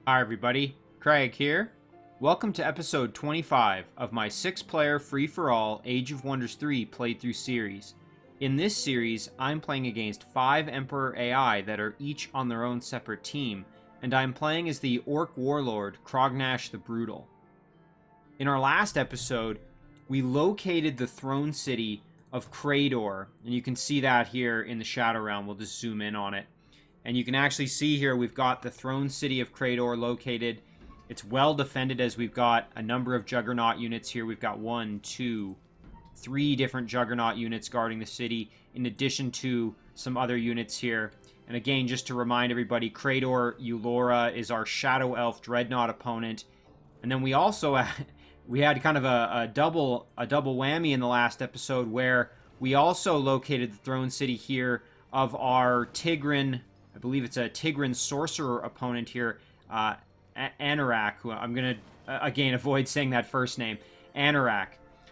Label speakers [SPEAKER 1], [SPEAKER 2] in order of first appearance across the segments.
[SPEAKER 1] Hi everybody, Craig here. Welcome to episode 25 of my 6-player free-for-all Age of Wonders 3 playthrough series. In this series, I'm playing against 5 Emperor AI that are each on their own separate team, and I'm playing as the Orc Warlord, Crognash the Brutal. In our last episode, we located the throne city of Crador, and you can see that here in the Shadow Realm. We'll just zoom in on it. And you can actually see here we've got the throne city of Crador located. It's well defended as we've got a number of Juggernaut units here. We've got 1, 2, 3 different Juggernaut units guarding the city, in addition to some other units here. And again, just to remind everybody, Crador Eulora is our Shadow Elf Dreadnought opponent. And then we also we had kind of a double whammy in the last episode where we also located the throne city here of our Tigran, I believe it's a Tigran sorcerer opponent here, Anorak, who I'm going to, again, avoid saying that first name, Anorak.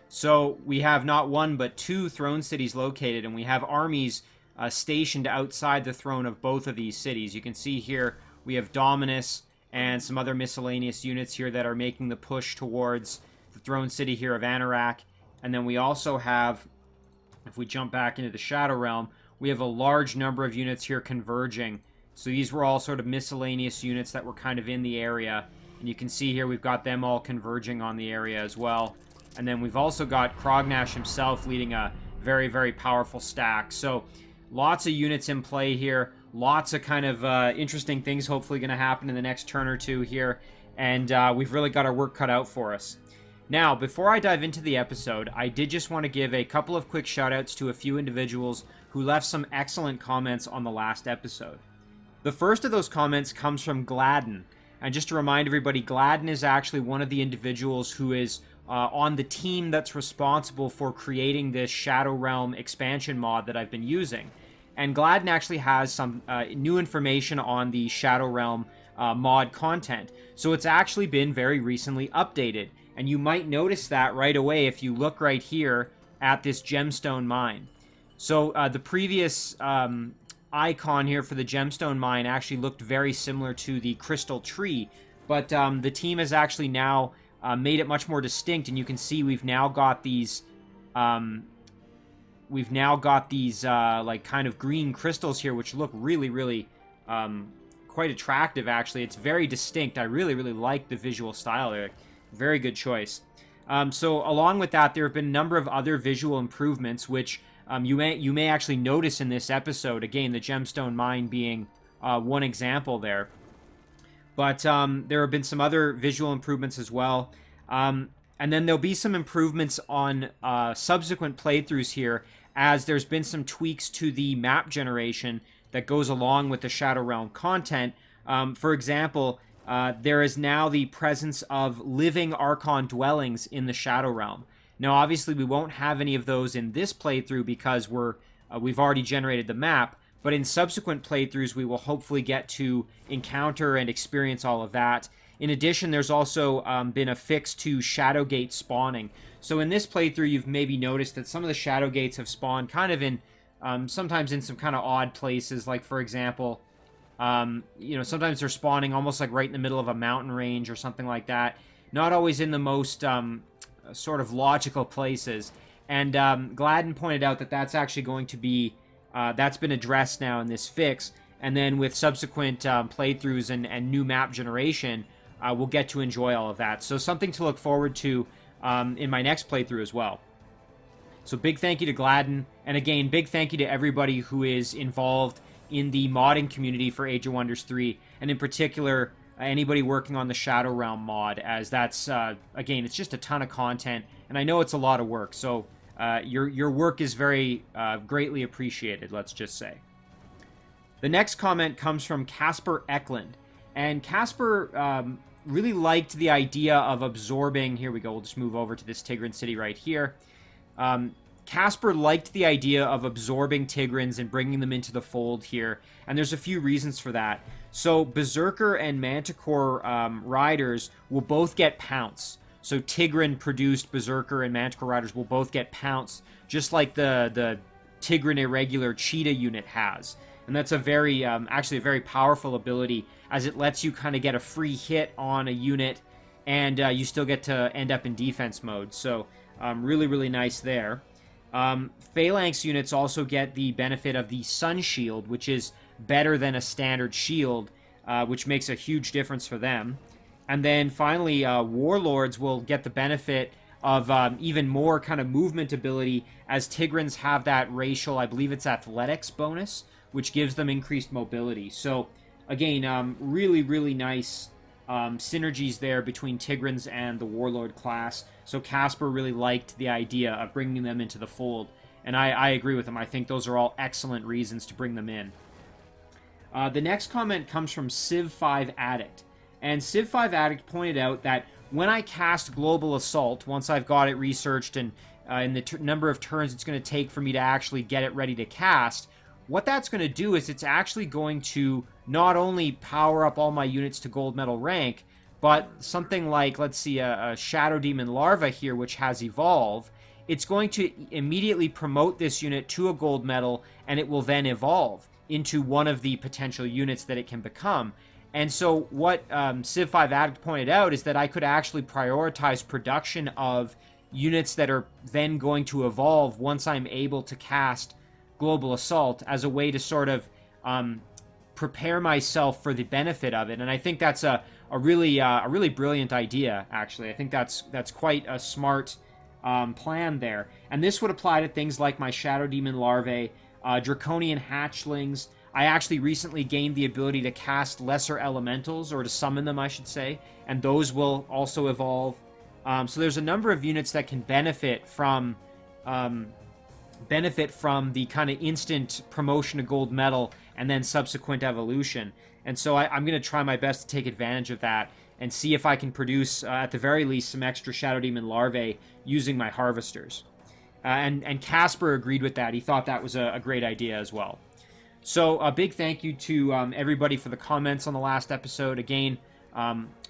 [SPEAKER 1] So we have not one, but 2 throne cities located, and we have armies stationed outside the throne of both of these cities. You can see here we have Dominus and some other miscellaneous units here that are making the push towards the throne city here of Anorak. And then we also have, if we jump back into the Shadow Realm, we have a large number of units here converging. So these were all sort of miscellaneous units that were kind of in the area. And you can see here we've got them all converging on the area as well. And then we've also got Crognash himself leading a very, very powerful stack. So lots of units in play here. Lots of kind of interesting things hopefully going to happen in the next turn or two here. And we've really got our work cut out for us. Now, before I dive into the episode, I did just want to give a couple of quick shout-outs to a few individuals who left some excellent comments on the last episode. The first of those comments comes from Gladden. And just to remind everybody, Gladden is actually one of the individuals who is on the team that's responsible for creating this Shadow Realm expansion mod that I've been using. And Gladden actually has some new information on the Shadow Realm mod content. So it's actually been very recently updated. And you might notice that right away if you look right here at this gemstone mine. So the previous icon here for the gemstone mine actually looked very similar to the crystal tree, but the team has actually now made it much more distinct, and you can see we've now got these like kind of green crystals here, which look really, really quite attractive. Actually, it's very distinct. I really, really like the visual style there. Very good choice. So along with that, there have been a number of other visual improvements, which you may actually notice in this episode. Again, the gemstone mine being one example there. But there have been some other visual improvements as well. And then there'll be some improvements on subsequent playthroughs here, as there's been some tweaks to the map generation that goes along with the Shadow Realm content. For example, there is now the presence of living Archon dwellings in the Shadow Realm. Now, obviously, we won't have any of those in this playthrough because we've already generated the map, but in subsequent playthroughs, we will hopefully get to encounter and experience all of that. In addition, there's also been a fix to Shadowgate spawning. So in this playthrough, you've maybe noticed that some of the Shadowgates have spawned kind of in, sometimes in some kind of odd places, like, for example, sometimes they're spawning almost like right in the middle of a mountain range or something like that. Not always in the most sort of logical places. And Gladden pointed out that that's actually going to be, that's been addressed now in this fix. And then with subsequent playthroughs and new map generation, we'll get to enjoy all of that. So something to look forward to in my next playthrough as well. So big thank you to Gladden. And again, big thank you to everybody who is involved in the modding community for Age of Wonders 3, and in particular, anybody working on the Shadow Realm mod, as that's, again, it's just a ton of content, and I know it's a lot of work, so your work is very greatly appreciated, let's just say. The next comment comes from Casper Eklund, and Casper really liked the idea of absorbing, here we go, we'll just move over to this Tigran city right here. Casper liked the idea of absorbing Tigrans and bringing them into the fold here, and there's a few reasons for that. So Berserker and Manticore riders will both get Pounce. So Tigran-produced Berserker and Manticore riders will both get Pounce, just like the Tigran Irregular Cheetah unit has. And that's a very, actually a very powerful ability, as it lets you kind of get a free hit on a unit, and you still get to end up in defense mode. So really, really nice there. Phalanx units also get the benefit of the Sun Shield, which is better than a standard shield, which makes a huge difference for them. And then finally, Warlords will get the benefit of even more kind of movement ability, as Tigrans have that racial, I believe it's athletics bonus, which gives them increased mobility. So again, really, really nice synergies there between Tigrans and the Warlord class. So Casper really liked the idea of bringing them into the fold, and I agree with him. I think those are all excellent reasons to bring them in. The next comment comes from Civ5 Addict, and Civ5 Addict pointed out that when I cast Global Assault, once I've got it researched and in the number of turns it's going to take for me to actually get it ready to cast, what that's going to do is it's actually going to not only power up all my units to gold medal rank, but something like, let's see, a Shadow Demon Larva here, which has Evolve, it's going to immediately promote this unit to a gold medal, and it will then evolve into one of the potential units that it can become. And so what Civ5 Addict pointed out is that I could actually prioritize production of units that are then going to evolve once I'm able to cast Global Assault, as a way to sort of prepare myself for the benefit of it. And I think that's a really brilliant idea, actually. I think that's quite a smart plan there. And this would apply to things like my Shadow Demon Larvae, Draconian Hatchlings. I actually recently gained the ability to cast Lesser Elementals, or to summon them, I should say, and those will also evolve. So there's a number of units that can benefit from the kind of instant promotion to gold medal and then subsequent evolution. And so I'm going to try my best to take advantage of that and see if I can produce, at the very least, some extra Shadow Demon Larvae using my harvesters. And Casper agreed with that. He thought that was a great idea as well. So a big thank you to everybody for the comments on the last episode. Again,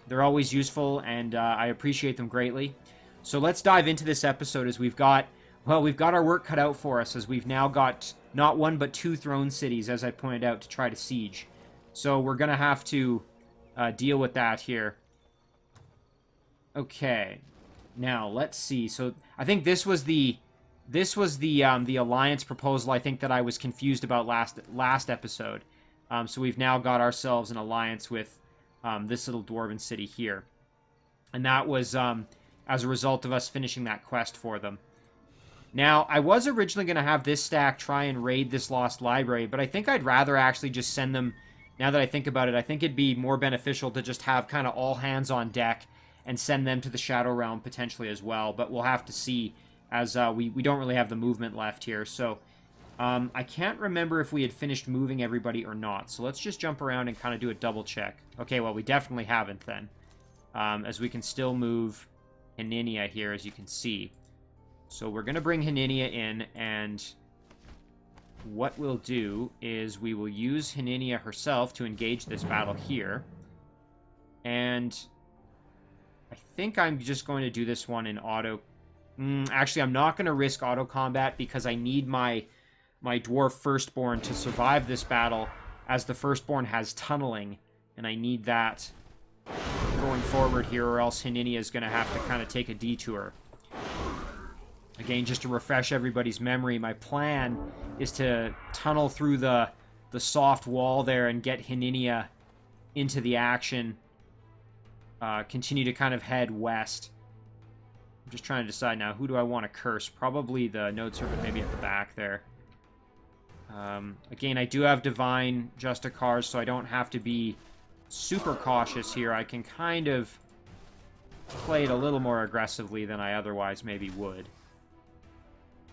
[SPEAKER 1] they're always useful, and I appreciate them greatly. So let's dive into this episode, as we've got our work cut out for us, as we've now got not one but 2 throne cities, as I pointed out, to try to siege. So we're going to have to deal with that here. Okay. Now, let's see. So I think this was the alliance proposal, I think, that I was confused about last episode. So we've now got ourselves an alliance with this little dwarven city here. And that was as a result of us finishing that quest for them. Now, I was originally going to have this stack try and raid this lost library, but I think I'd rather actually just send them, now that I think about it, I think it'd be more beneficial to just have kind of all hands on deck and send them to the Shadow Realm potentially as well, but we'll have to see, as we don't really have the movement left here. So I can't remember if we had finished moving everybody or not, so let's just jump around and kind of do a double check. Okay, well, we definitely haven't then, as we can still move Haninia here, as you can see. So we're going to bring Haninia in, and what we'll do is we will use Haninia herself to engage this battle here. And I think I'm just going to do this one in auto. Actually, I'm not going to risk auto combat, because I need my dwarf firstborn to survive this battle, as the firstborn has tunneling, and I need that going forward here, or else Haninia is going to have to kind of take a detour. Again, just to refresh everybody's memory, my plan is to tunnel through the soft wall there and get Haninia into the action. Continue to kind of head west. I'm just trying to decide now, who do I want to curse? Probably the Node Serpent, maybe at the back there. Again, I do have Divine Justicars, so I don't have to be super cautious here. I can kind of play it a little more aggressively than I otherwise maybe would.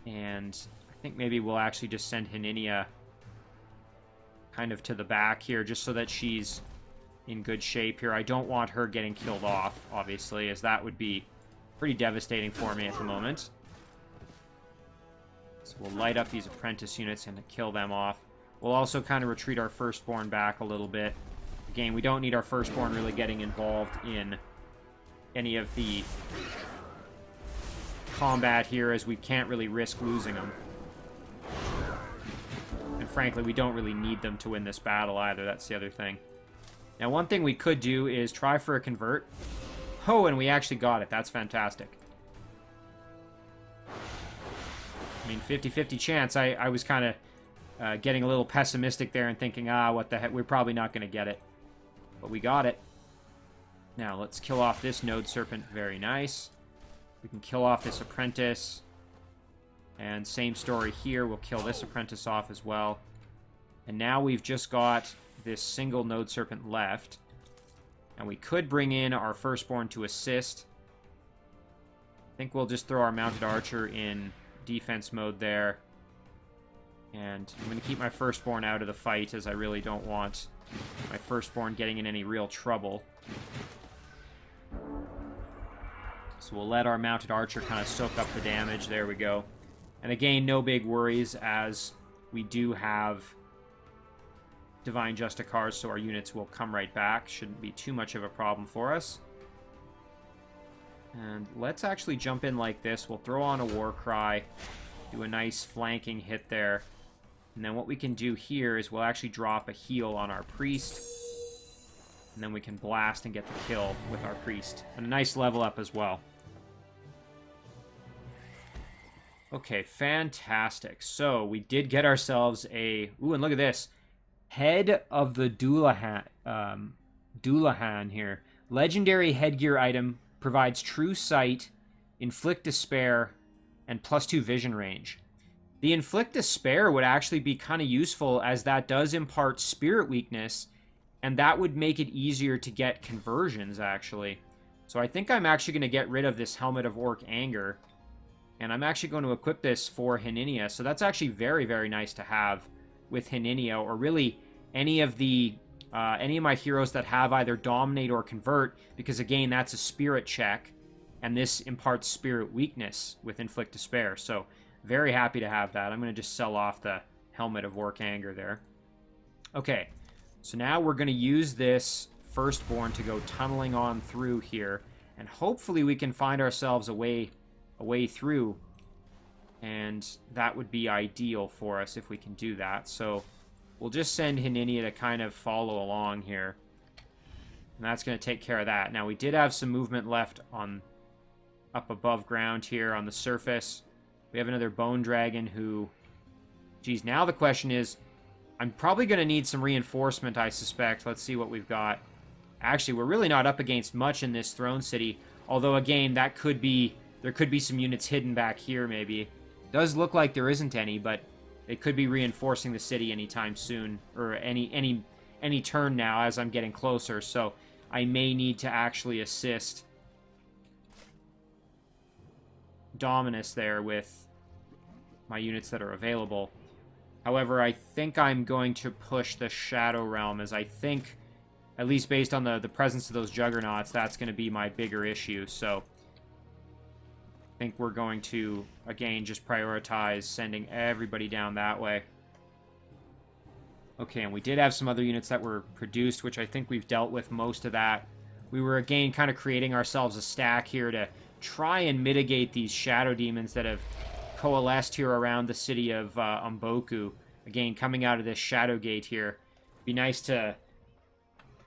[SPEAKER 1] And I think maybe we'll actually just send Haninia kind of to the back here, just so that she's in good shape here. I don't want her getting killed off, obviously, as that would be pretty devastating for me at the moment. So we'll light up these apprentice units and kill them off. We'll also kind of retreat our firstborn back a little bit. Again, we don't need our firstborn really getting involved in any of the combat here, as we can't really risk losing them. And frankly, we don't really need them to win this battle either. That's the other thing. Now, one thing we could do is try for a convert. Oh, and we actually got it. That's fantastic. I mean, 50-50 chance. I was kind of getting a little pessimistic there and thinking, what the heck, we're probably not going to get it. But we got it. Now, let's kill off this Node Serpent. Very nice. We can kill off this Apprentice. And same story here. We'll kill this Apprentice off as well. And now we've just got this single Node Serpent left. And we could bring in our Firstborn to assist. I think we'll just throw our Mounted Archer in defense mode there. And I'm going to keep my Firstborn out of the fight, as I really don't want my Firstborn getting in any real trouble. So we'll let our Mounted Archer kind of soak up the damage. There we go. And again, no big worries, as we do have Divine Justicars, so our units will come right back. Shouldn't be too much of a problem for us. And let's actually jump in like this. We'll throw on a War Cry, do a nice flanking hit there. And then what we can do here is we'll actually drop a heal on our Priest. And then we can blast and get the kill with our Priest. And a nice level up as well. Okay, fantastic. So, we did get ourselves a... Ooh, and look at this. Head of the Dullahan here. Legendary headgear item, provides true sight, inflict despair, and +2 vision range. The inflict despair would actually be kind of useful, as that does impart spirit weakness, and that would make it easier to get conversions, actually. So I think I'm actually going to get rid of this Helmet of Orc Anger, and I'm actually going to equip this for Hininia. So that's actually very, very nice to have with Hininia, or really any of my heroes that have either Dominate or Convert, because again, that's a spirit check, and this imparts spirit weakness with Inflict Despair. So very happy to have that. I'm going to just sell off the Helmet of Orc Anger there. Okay, so now we're going to use this Firstborn to go tunneling on through here, and hopefully we can find ourselves a way through, and that would be ideal for us if we can do that. So we'll just send Hininia to kind of follow along here, and that's going to take care of that. Now, we did have some movement left on up above ground here on the surface. We have another Bone Dragon who... Geez, now the question is, I'm probably going to need some reinforcement, I suspect. Let's see what we've got. Actually, we're really not up against much in this Throne City, although, again, that could be... There could be some units hidden back here, maybe. Does look like there isn't any, but it could be reinforcing the city anytime soon, or any turn now as I'm getting closer, so I may need to actually assist Dominus there with my units that are available. However, I think I'm going to push the Shadow Realm, as I think, at least based on the presence of those Juggernauts, that's going to be my bigger issue, so... I think we're going to, again, just prioritize sending everybody down that way. Okay, and we did have some other units that were produced, which I think we've dealt with most of that. We were, again, kind of creating ourselves a stack here to try and mitigate these Shadow Demons that have coalesced here around the city of Umboku. Again, coming out of this Shadow Gate here. Be nice to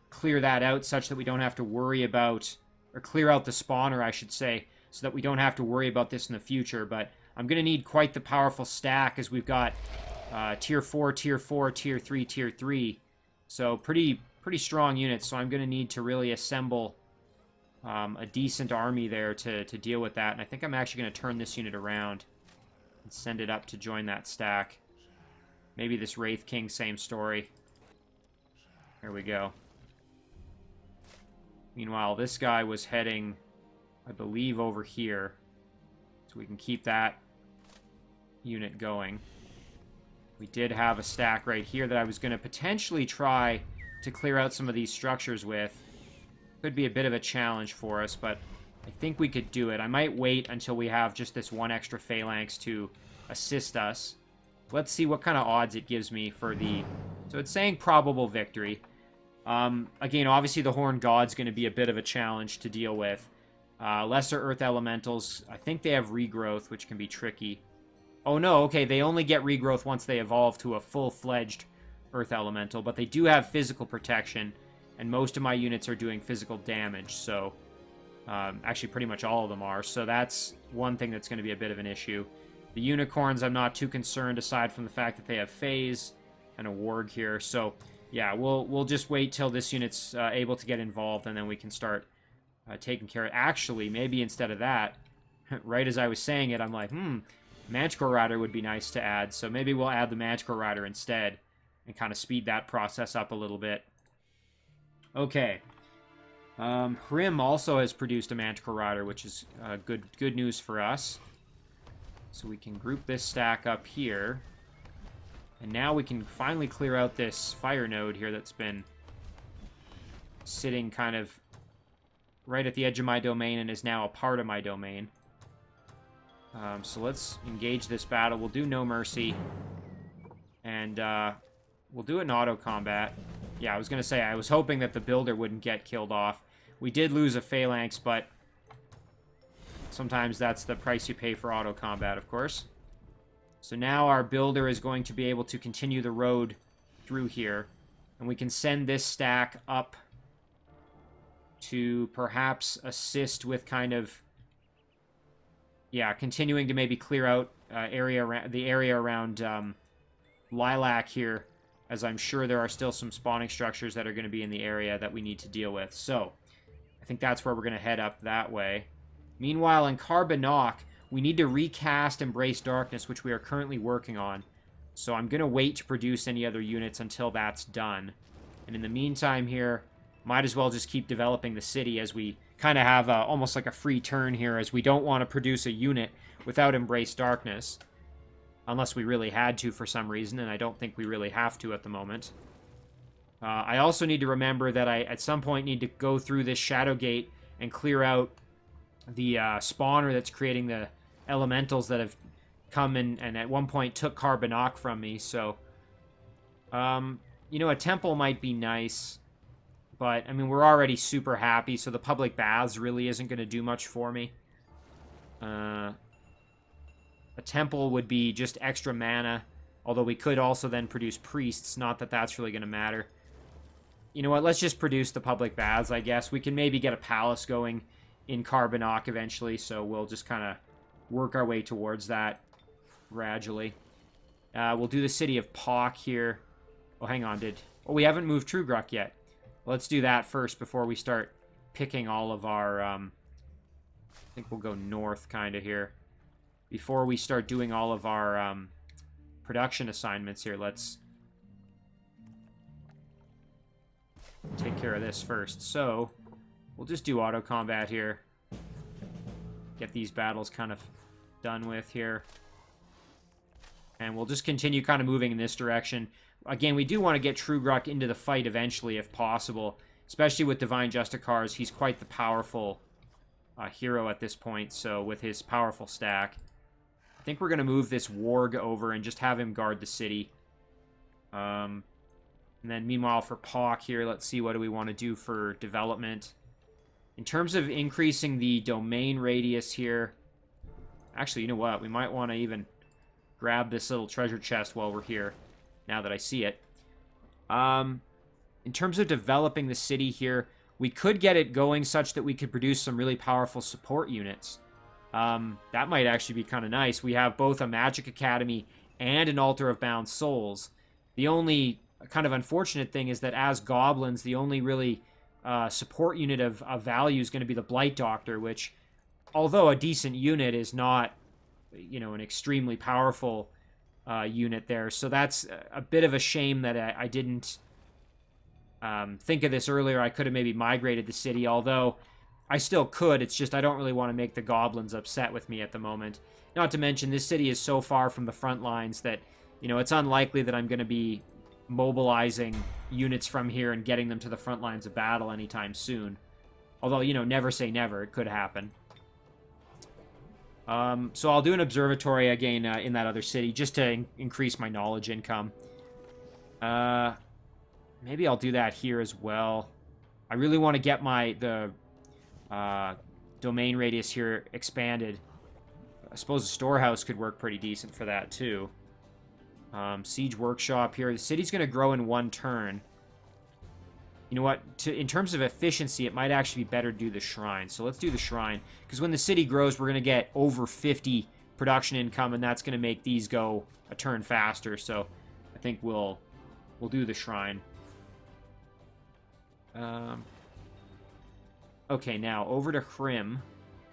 [SPEAKER 1] clear that out such that we don't have to worry about, or clear out the spawner, I should say, so that we don't have to worry about this in the future. But I'm going to need quite the powerful stack, as we've got Tier 4, Tier 4, Tier 3, Tier 3. So pretty strong units, so I'm going to need to really assemble a decent army there to deal with that. And I think I'm actually going to turn this unit around and send it up to join that stack. Maybe this Wraith King, same story. There we go. Meanwhile, this guy was heading... I believe over here, so we can keep that unit going. We did have a stack right here that I was going to potentially try to clear out some of these structures with. Could be a bit of a challenge for us, but I think we could do it. I might wait until we have just this one extra phalanx to assist us. Let's see what kind of odds it gives me for the... So it's saying probable victory. Again, obviously the Horned God's going to be a bit of a challenge to deal with. Lesser Earth Elementals, I think they have Regrowth, which can be tricky. Oh no, okay, they only get regrowth once they evolve to a full-fledged Earth Elemental, but they do have physical protection, and most of my units are doing physical damage, so... actually, pretty much all of them are, so that's one thing that's going to be a bit of an issue. The Unicorns, I'm not too concerned, aside from the fact that they have Phase and a Warg here, so... Yeah, we'll just wait till this unit's able to get involved, and then we can start taking care of... Actually, maybe instead of that, right as I was saying it, I'm like, Manticore Rider would be nice to add, so maybe we'll add the Manticore Rider instead, and kind of speed that process up a little bit. Okay. Hrim also has produced a Manticore Rider, which is good news for us. So we can group this stack up here. And now we can finally clear out this fire node here that's been sitting kind of right at the edge of my domain and is now a part of my domain. So let's engage this battle. We'll do No Mercy. And we'll do it in auto combat. Yeah, I was going to say, I was hoping that the builder wouldn't get killed off. We did lose a Phalanx, but sometimes that's the price you pay for auto combat, of course. So now our builder is going to be able to continue the road through here. And we can send this stack up to perhaps assist with kind of... Yeah, continuing to maybe clear out the area around Lilac here, as I'm sure there are still some spawning structures that are going to be in the area that we need to deal with. So, I think that's where we're going to head up that way. Meanwhile, in Carbanock, we need to recast Embrace Darkness, which we are currently working on. So I'm going to wait to produce any other units until that's done. And in the meantime here, might as well just keep developing the city, as we kind of have almost like a free turn here, as we don't want to produce a unit without Embrace Darkness. Unless we really had to for some reason, and I don't think we really have to at the moment. I also need to remember that I, at some point, need to go through this Shadow Gate and clear out the spawner that's creating the elementals that have come in and at one point took Carbanock from me, so... you know, a temple might be nice, but, I mean, we're already super happy, so the public baths really isn't going to do much for me. A temple would be just extra mana, although we could also then produce priests, not that that's really going to matter. You know what, let's just produce the public baths, I guess. We can maybe get a palace going in Carbanock eventually, so we'll just kind of work our way towards that gradually. We'll do the city of Pock here. Oh, hang on, oh, we haven't moved Trugruk yet. Let's do that first before we start picking all of our, I think we'll go north kind of here. Before we start doing all of our production assignments here, let's take care of this first. So, we'll just do auto combat here. Get these battles kind of done with here. And we'll just continue kind of moving in this direction. Again, we do want to get Trugruk into the fight eventually, if possible. Especially with Divine Justicars, he's quite the powerful hero at this point, so with his powerful stack. I think we're going to move this Warg over and just have him guard the city. And then meanwhile for Pock here, let's see what do we want to do for development. In terms of increasing the domain radius here, actually, you know what? We might want to even grab this little treasure chest while we're here, now that I see it. In terms of developing the city here, we could get it going such that we could produce some really powerful support units. That might actually be kind of nice. We have both a Magic Academy and an Altar of Bound Souls. The only kind of unfortunate thing is that as goblins, the only really support unit of value is going to be the Blight Doctor, which, although a decent unit, is not, you know, an extremely powerful unit there. So that's a bit of a shame that I didn't think of this earlier. I could have maybe migrated the city, although I still could. It's just I don't really want to make the goblins upset with me at the moment. Not to mention, this city is so far from the front lines that, you know, it's unlikely that I'm going to be mobilizing units from here and getting them to the front lines of battle anytime soon. Although, you know, never say never. It could happen. So I'll do an observatory again in that other city just to increase my knowledge income. Maybe I'll do that here as well. I really want to get the domain radius here expanded. I suppose a storehouse could work pretty decent for that, too. Siege workshop here. The city's going to grow in 1 turn. You know what? In terms of efficiency, it might actually be better to do the shrine. So let's do the shrine. Because when the city grows, we're going to get over 50 production income, and that's going to make these go a turn faster. So I think we'll do the shrine. Okay, now over to Hrim.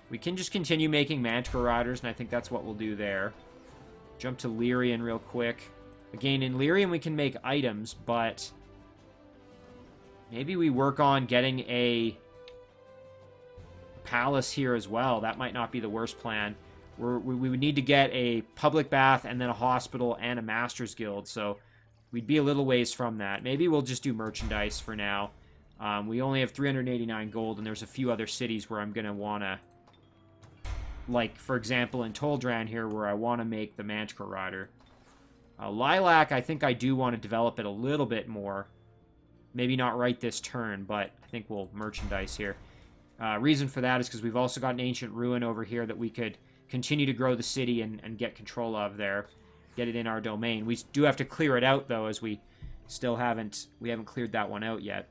[SPEAKER 1] We can just continue making Manticore Riders, and I think that's what we'll do there. Jump to Lyrian real quick. Again, in Lyrian we can make items, but maybe we work on getting a palace here as well. That might not be the worst plan. We would need to get a public bath and then a hospital and a master's guild, so we'd be a little ways from that. Maybe we'll just do merchandise for now. We only have 389 gold, and there's a few other cities where I'm going to want to, like, for example, in Toldran here, where I want to make the Manticore Rider. Lilac, I think I do want to develop it a little bit more. Maybe not right this turn, but I think we'll merchandise here. Reason for that is because we've also got an Ancient Ruin over here that we could continue to grow the city and get control of there. Get it in our domain. We do have to clear it out, though, as we still haven't cleared that one out yet.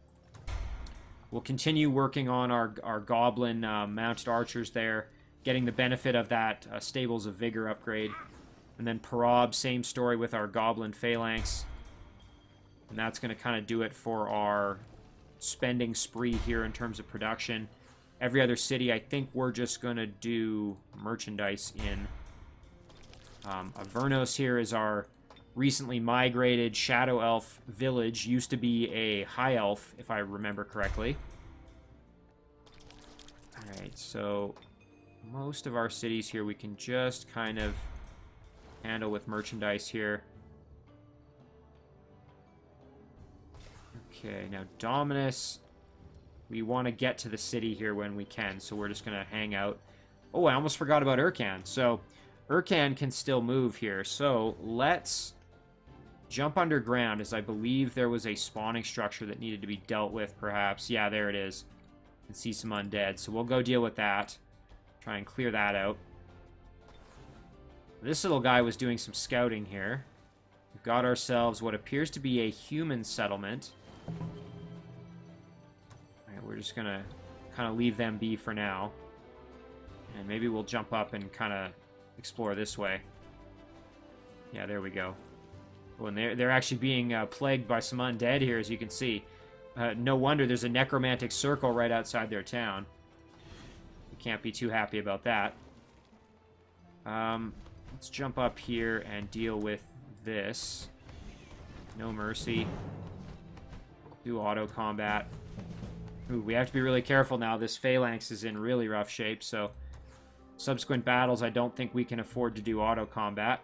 [SPEAKER 1] We'll continue working on our Goblin mounted archers there, getting the benefit of that Stables of Vigor upgrade. And then Parab, same story with our Goblin Phalanx. And that's going to kind of do it for our spending spree here in terms of production. Every other city, I think we're just going to do merchandise in. Avernos here is our recently migrated Shadow Elf village. Used to be a High Elf, if I remember correctly. Alright, so most of our cities here we can just kind of handle with merchandise here. Okay, now Dominus, we want to get to the city here when we can, so we're just going to hang out. Oh, I almost forgot about Urkan. So Urkan can still move here, so let's jump underground, as I believe there was a spawning structure that needed to be dealt with, perhaps. Yeah, there it is. And see some undead, so we'll go deal with that. Try and clear that out. This little guy was doing some scouting here. We've got ourselves what appears to be a human settlement. Alright, we're just gonna kind of leave them be for now. And maybe we'll jump up and kind of explore this way. Yeah, there we go. Oh, and they're actually being plagued by some undead here, as you can see. No wonder there's a necromantic circle right outside their town. We can't be too happy about that. Let's jump up here and deal with this. No mercy. Do auto combat. Ooh, we have to be really careful now. This Phalanx is in really rough shape, so subsequent battles, I don't think we can afford to do auto combat.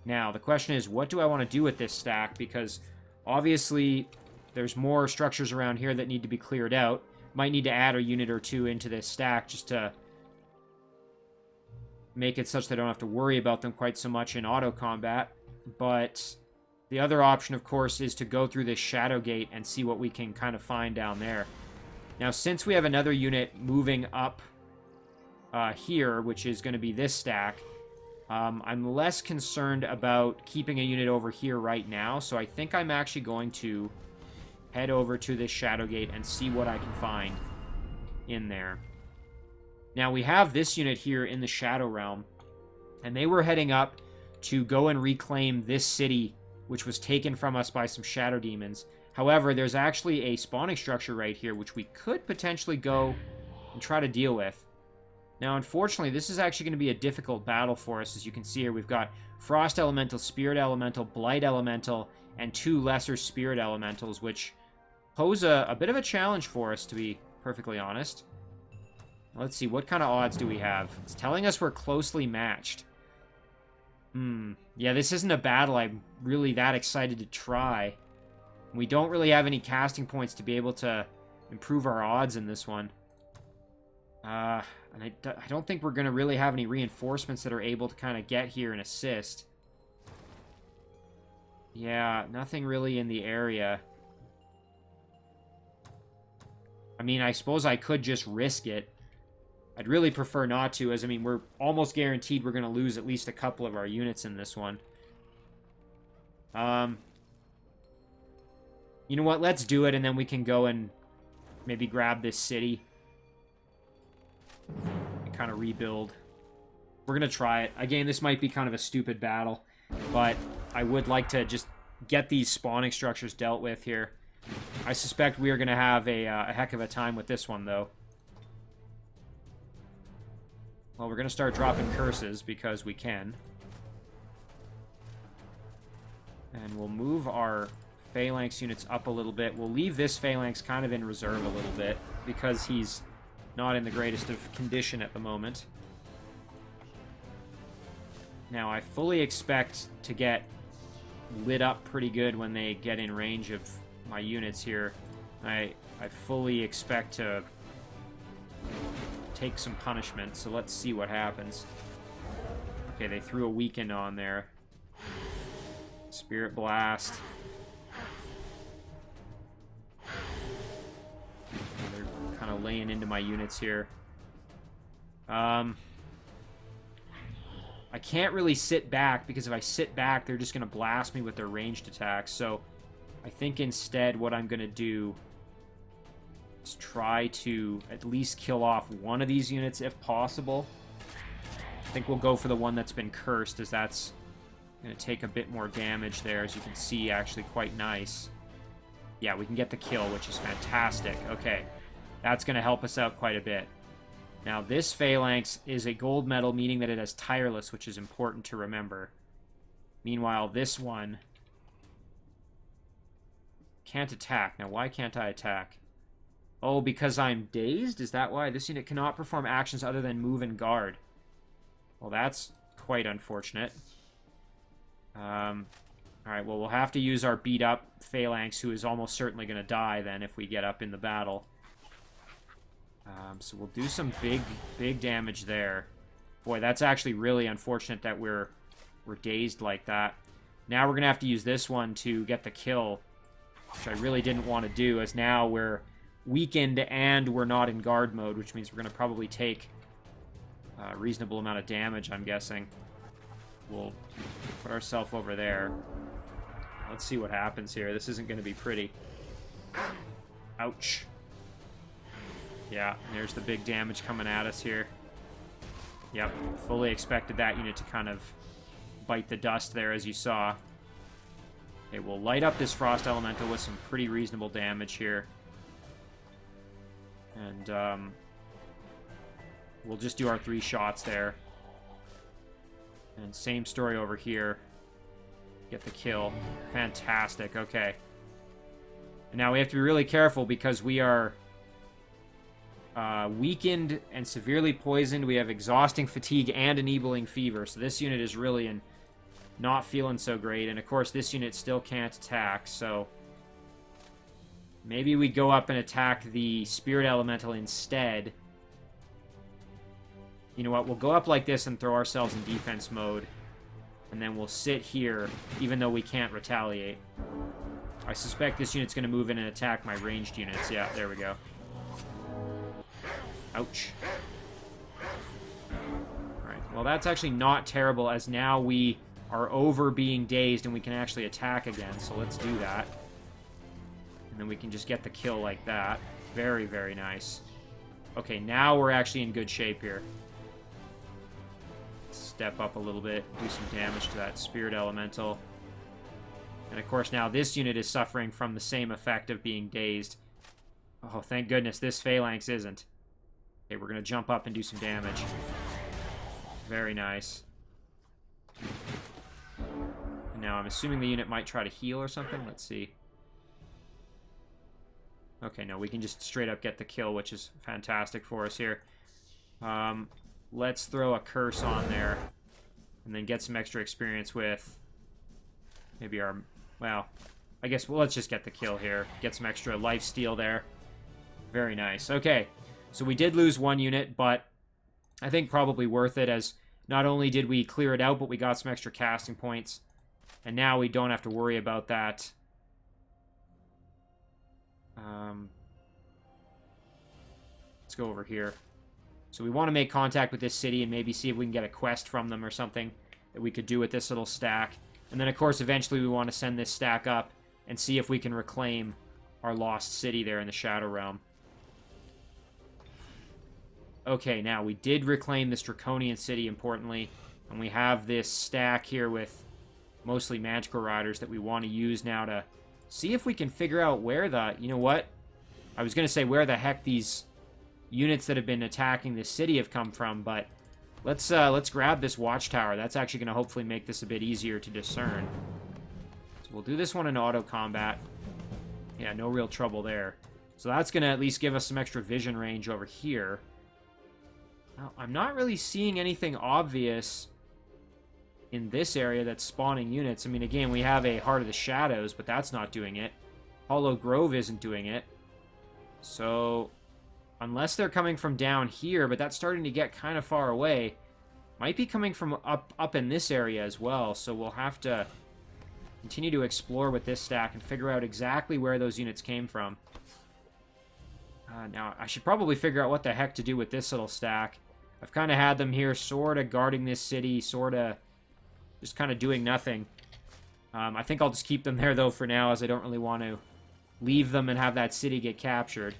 [SPEAKER 1] Now, the question is, what do I want to do with this stack? Because obviously, there's more structures around here that need to be cleared out. Might need to add a unit or two into this stack just to make it such that I don't have to worry about them quite so much in auto combat. But the other option, of course, is to go through this Shadow Gate and see what we can kind of find down there. Now, since we have another unit moving up here, which is going to be this stack, I'm less concerned about keeping a unit over here right now, so I think I'm actually going to head over to this Shadow Gate and see what I can find in there. Now, we have this unit here in the Shadow Realm, and they were heading up to go and reclaim this city, which was taken from us by some Shadow Demons. However, there's actually a spawning structure right here, which we could potentially go and try to deal with. Now, unfortunately, this is actually going to be a difficult battle for us. As you can see here, we've got Frost Elemental, Spirit Elemental, Blight Elemental, and 2 lesser Spirit Elementals, which pose a bit of a challenge for us, to be perfectly honest. Let's see, what kind of odds do we have? It's telling us we're closely matched. Yeah, this isn't a battle I'm really that excited to try. We don't really have any casting points to be able to improve our odds in this one. And I don't think we're going to really have any reinforcements that are able to kind of get here and assist. Yeah, nothing really in the area. I mean, I suppose I could just risk it. I'd really prefer not to, as, I mean, we're almost guaranteed we're going to lose at least a couple of our units in this one. You know what? Let's do it, and then we can go and maybe grab this city. And kind of rebuild. We're going to try it. Again, this might be kind of a stupid battle, but I would like to just get these spawning structures dealt with here. I suspect we are going to have a heck of a time with this one, though. Well, we're going to start dropping curses because we can. And we'll move our phalanx units up a little bit. We'll leave this phalanx kind of in reserve a little bit because he's not in the greatest of condition at the moment. Now, I fully expect to get lit up pretty good when they get in range of my units here. I fully expect to take some punishment, so let's see what happens. Okay, they threw a weaken on there. Spirit Blast. They're kind of laying into my units here. I can't really sit back, because if I sit back, they're just going to blast me with their ranged attacks. So I think instead what I'm going to do is try to at least kill off one of these units if possible. I think we'll go for the one that's been cursed, as that's going to take a bit more damage there, as you can see, actually quite nice. Yeah, we can get the kill, which is fantastic. Okay, that's going to help us out quite a bit. Now, this phalanx is a gold medal, meaning that it has tireless, which is important to remember. Meanwhile, this one can't attack. Now, why can't I attack? Oh, because I'm dazed? Is that why? This unit cannot perform actions other than move and guard. Well, that's quite unfortunate. Alright, well, we'll have to use our beat-up phalanx, who is almost certainly going to die, then, if we get up in the battle. So we'll do some big damage there. Boy, that's actually really unfortunate that we're dazed like that. Now we're going to have to use this one to get the kill, which I really didn't want to do, as now we're weakened and we're not in guard mode, which means we're going to probably take a reasonable amount of damage, I'm guessing. We'll put ourselves over there. Let's see what happens here. This isn't going to be pretty. Ouch. Yeah, there's the big damage coming at us here. Yep, fully expected that unit to kind of bite the dust there, as you saw. Okay, we'll light up this Frost Elemental with some pretty reasonable damage here. And we'll just do our 3 shots there. And same story over here. Get the kill. Fantastic, okay. And now we have to be really careful, because we are weakened and severely poisoned. We have exhausting fatigue and enabling fever, so this unit is really not feeling so great. And of course, this unit still can't attack, so maybe we go up and attack the Spirit Elemental instead. You know what, we'll go up like this and throw ourselves in defense mode, and then we'll sit here, even though we can't retaliate. I suspect this unit's going to move in and attack my ranged units. Yeah, there we go. Ouch. Alright, well, that's actually not terrible, as now we are over being dazed and we can actually attack again, so let's do that. And then we can just get the kill like that. Very, very nice. Okay, now we're actually in good shape here. Step up a little bit, do some damage to that Spirit Elemental. And of course, now this unit is suffering from the same effect of being dazed. Oh, thank goodness this phalanx isn't. Okay, we're going to jump up and do some damage. Very nice. And now I'm assuming the unit might try to heal or something. Let's see. Okay, no, we can just straight up get the kill, which is fantastic for us here. Let's throw a curse on there, and then get some extra experience with maybe our... Well, I guess let's just get the kill here. Get some extra lifesteal there. Very nice. Okay, so we did lose 1 unit, but I think probably worth it, as not only did we clear it out, but we got some extra casting points. And now we don't have to worry about that. Let's go over here. So we want to make contact with this city and maybe see if we can get a quest from them or something that we could do with this little stack. And then, of course, eventually we want to send this stack up and see if we can reclaim our lost city there in the Shadow Realm. Okay, now we did reclaim this Draconian city, importantly, and we have this stack here with mostly magical riders that we want to use now to see if we can figure out where the... You know what? I was going to say where the heck these units that have been attacking this city have come from, but let's grab this watchtower. That's actually going to hopefully make this a bit easier to discern. So we'll do this one in auto combat. Yeah, no real trouble there. So that's going to at least give us some extra vision range over here. Now, I'm not really seeing anything obvious in this area that's spawning units. I mean, again, we have a Heart of the Shadows, but that's not doing it. Hollow Grove isn't doing it. So, unless they're coming from down here, but that's starting to get kind of far away. Might be coming from up in this area as well, so we'll have to continue to explore with this stack and figure out exactly where those units came from. Now, I should probably figure out what the heck to do with this little stack. I've kind of had them here sort of guarding this city, sort of just kind of doing nothing. I think I'll just keep them there, though, for now, as I don't really want to leave them and have that city get captured,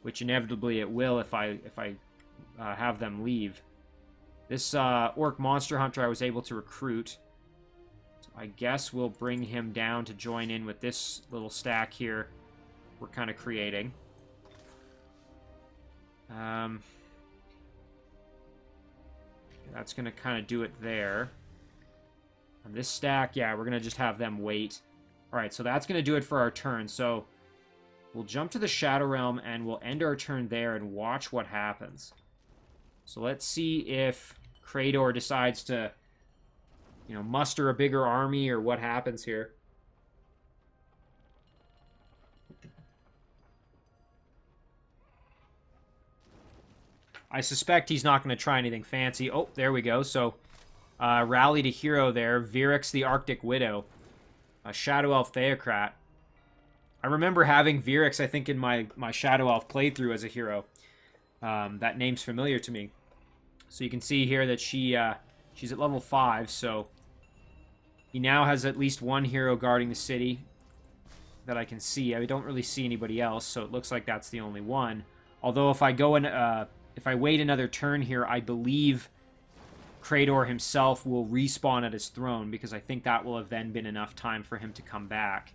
[SPEAKER 1] which inevitably it will if I have them leave. This Orc Monster Hunter I was able to recruit. So I guess we'll bring him down to join in with this little stack here we're kind of creating. That's going to kind of do it there. On this stack, yeah, we're going to just have them wait. Alright, so that's going to do it for our turn. So we'll jump to the Shadow Realm and we'll end our turn there and watch what happens. So let's see if Krator decides to, you know, muster a bigger army or what happens here. I suspect he's not going to try anything fancy. Oh, there we go. So, rallied a hero there. Virix the Arctic Widow. A Shadow Elf Theocrat. I remember having Virix, I think, in my Shadow Elf playthrough as a hero. That name's familiar to me. So you can see here that she's at level 5, so he now has at least one hero guarding the city that I can see. I don't really see anybody else, so it looks like that's the only one. Although if I go in... if I wait another turn here, I believe Krator himself will respawn at his throne, because I think that will have then been enough time for him to come back.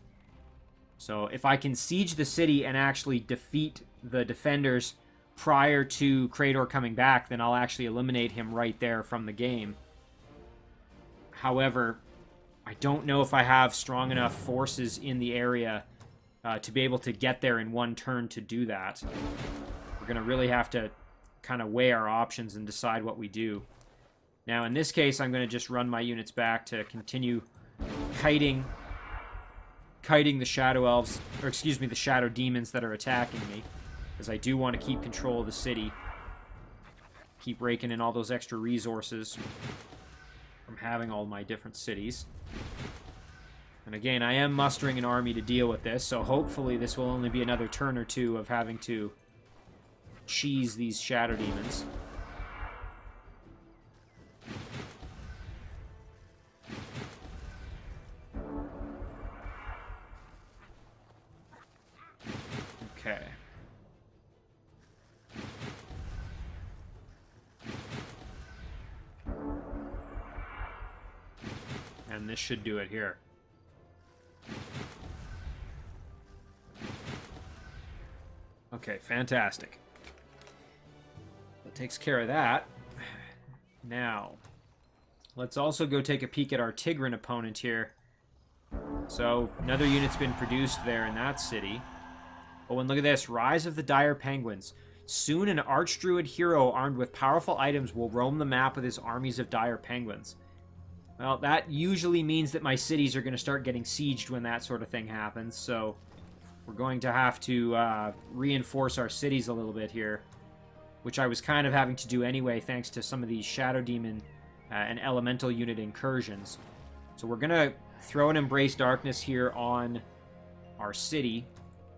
[SPEAKER 1] So if I can siege the city and actually defeat the defenders prior to Krator coming back, then I'll actually eliminate him right there from the game. However, I don't know if I have strong enough forces in the area to be able to get there in one turn to do that. We're going to really have to kind of weigh our options and decide what we do. Now, in this case, I'm going to just run my units back to continue kiting the Shadow Elves, or excuse me, the Shadow Demons that are attacking me, as I do want to keep control of the city. Keep raking in all those extra resources from having all my different cities. And again, I am mustering an army to deal with this, so hopefully this will only be another turn or two of having to cheese these Shadow Demons. Okay. And this should do it here. Okay, fantastic. That takes care of that. Now, let's also go take a peek at our Tigran opponent here. So, another unit's been produced there in that city. Oh, and look at this. Rise of the Dire Penguins. Soon an Archdruid hero armed with powerful items will roam the map with his armies of Dire Penguins. Well, that usually means that my cities are going to start getting sieged when that sort of thing happens, so we're going to have to reinforce our cities a little bit here, which I was kind of having to do anyway thanks to some of these Shadow Demon and Elemental unit incursions. So we're going to throw an Embrace Darkness here on our city.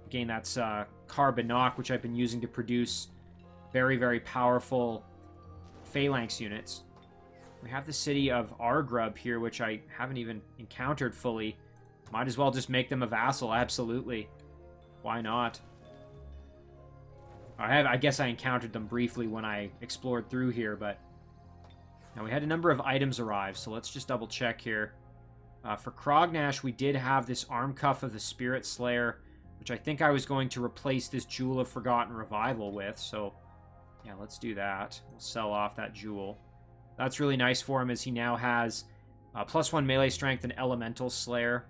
[SPEAKER 1] Again, that's Carbonok, which I've been using to produce very, very powerful phalanx units. We have the city of Argrub here, which I haven't even encountered fully. Might as well just make them a vassal, absolutely. Why not? I guess I encountered them briefly when I explored through here, but... Now, we had a number of items arrive, so let's just double check here. For Crognash, we did have this Arm Cuff of the Spirit Slayer, which I think I was going to replace this Jewel of Forgotten Revival with, so... Yeah, let's do that. We'll sell off that Jewel. That's really nice for him, as he now has +1 melee strength and Elemental Slayer.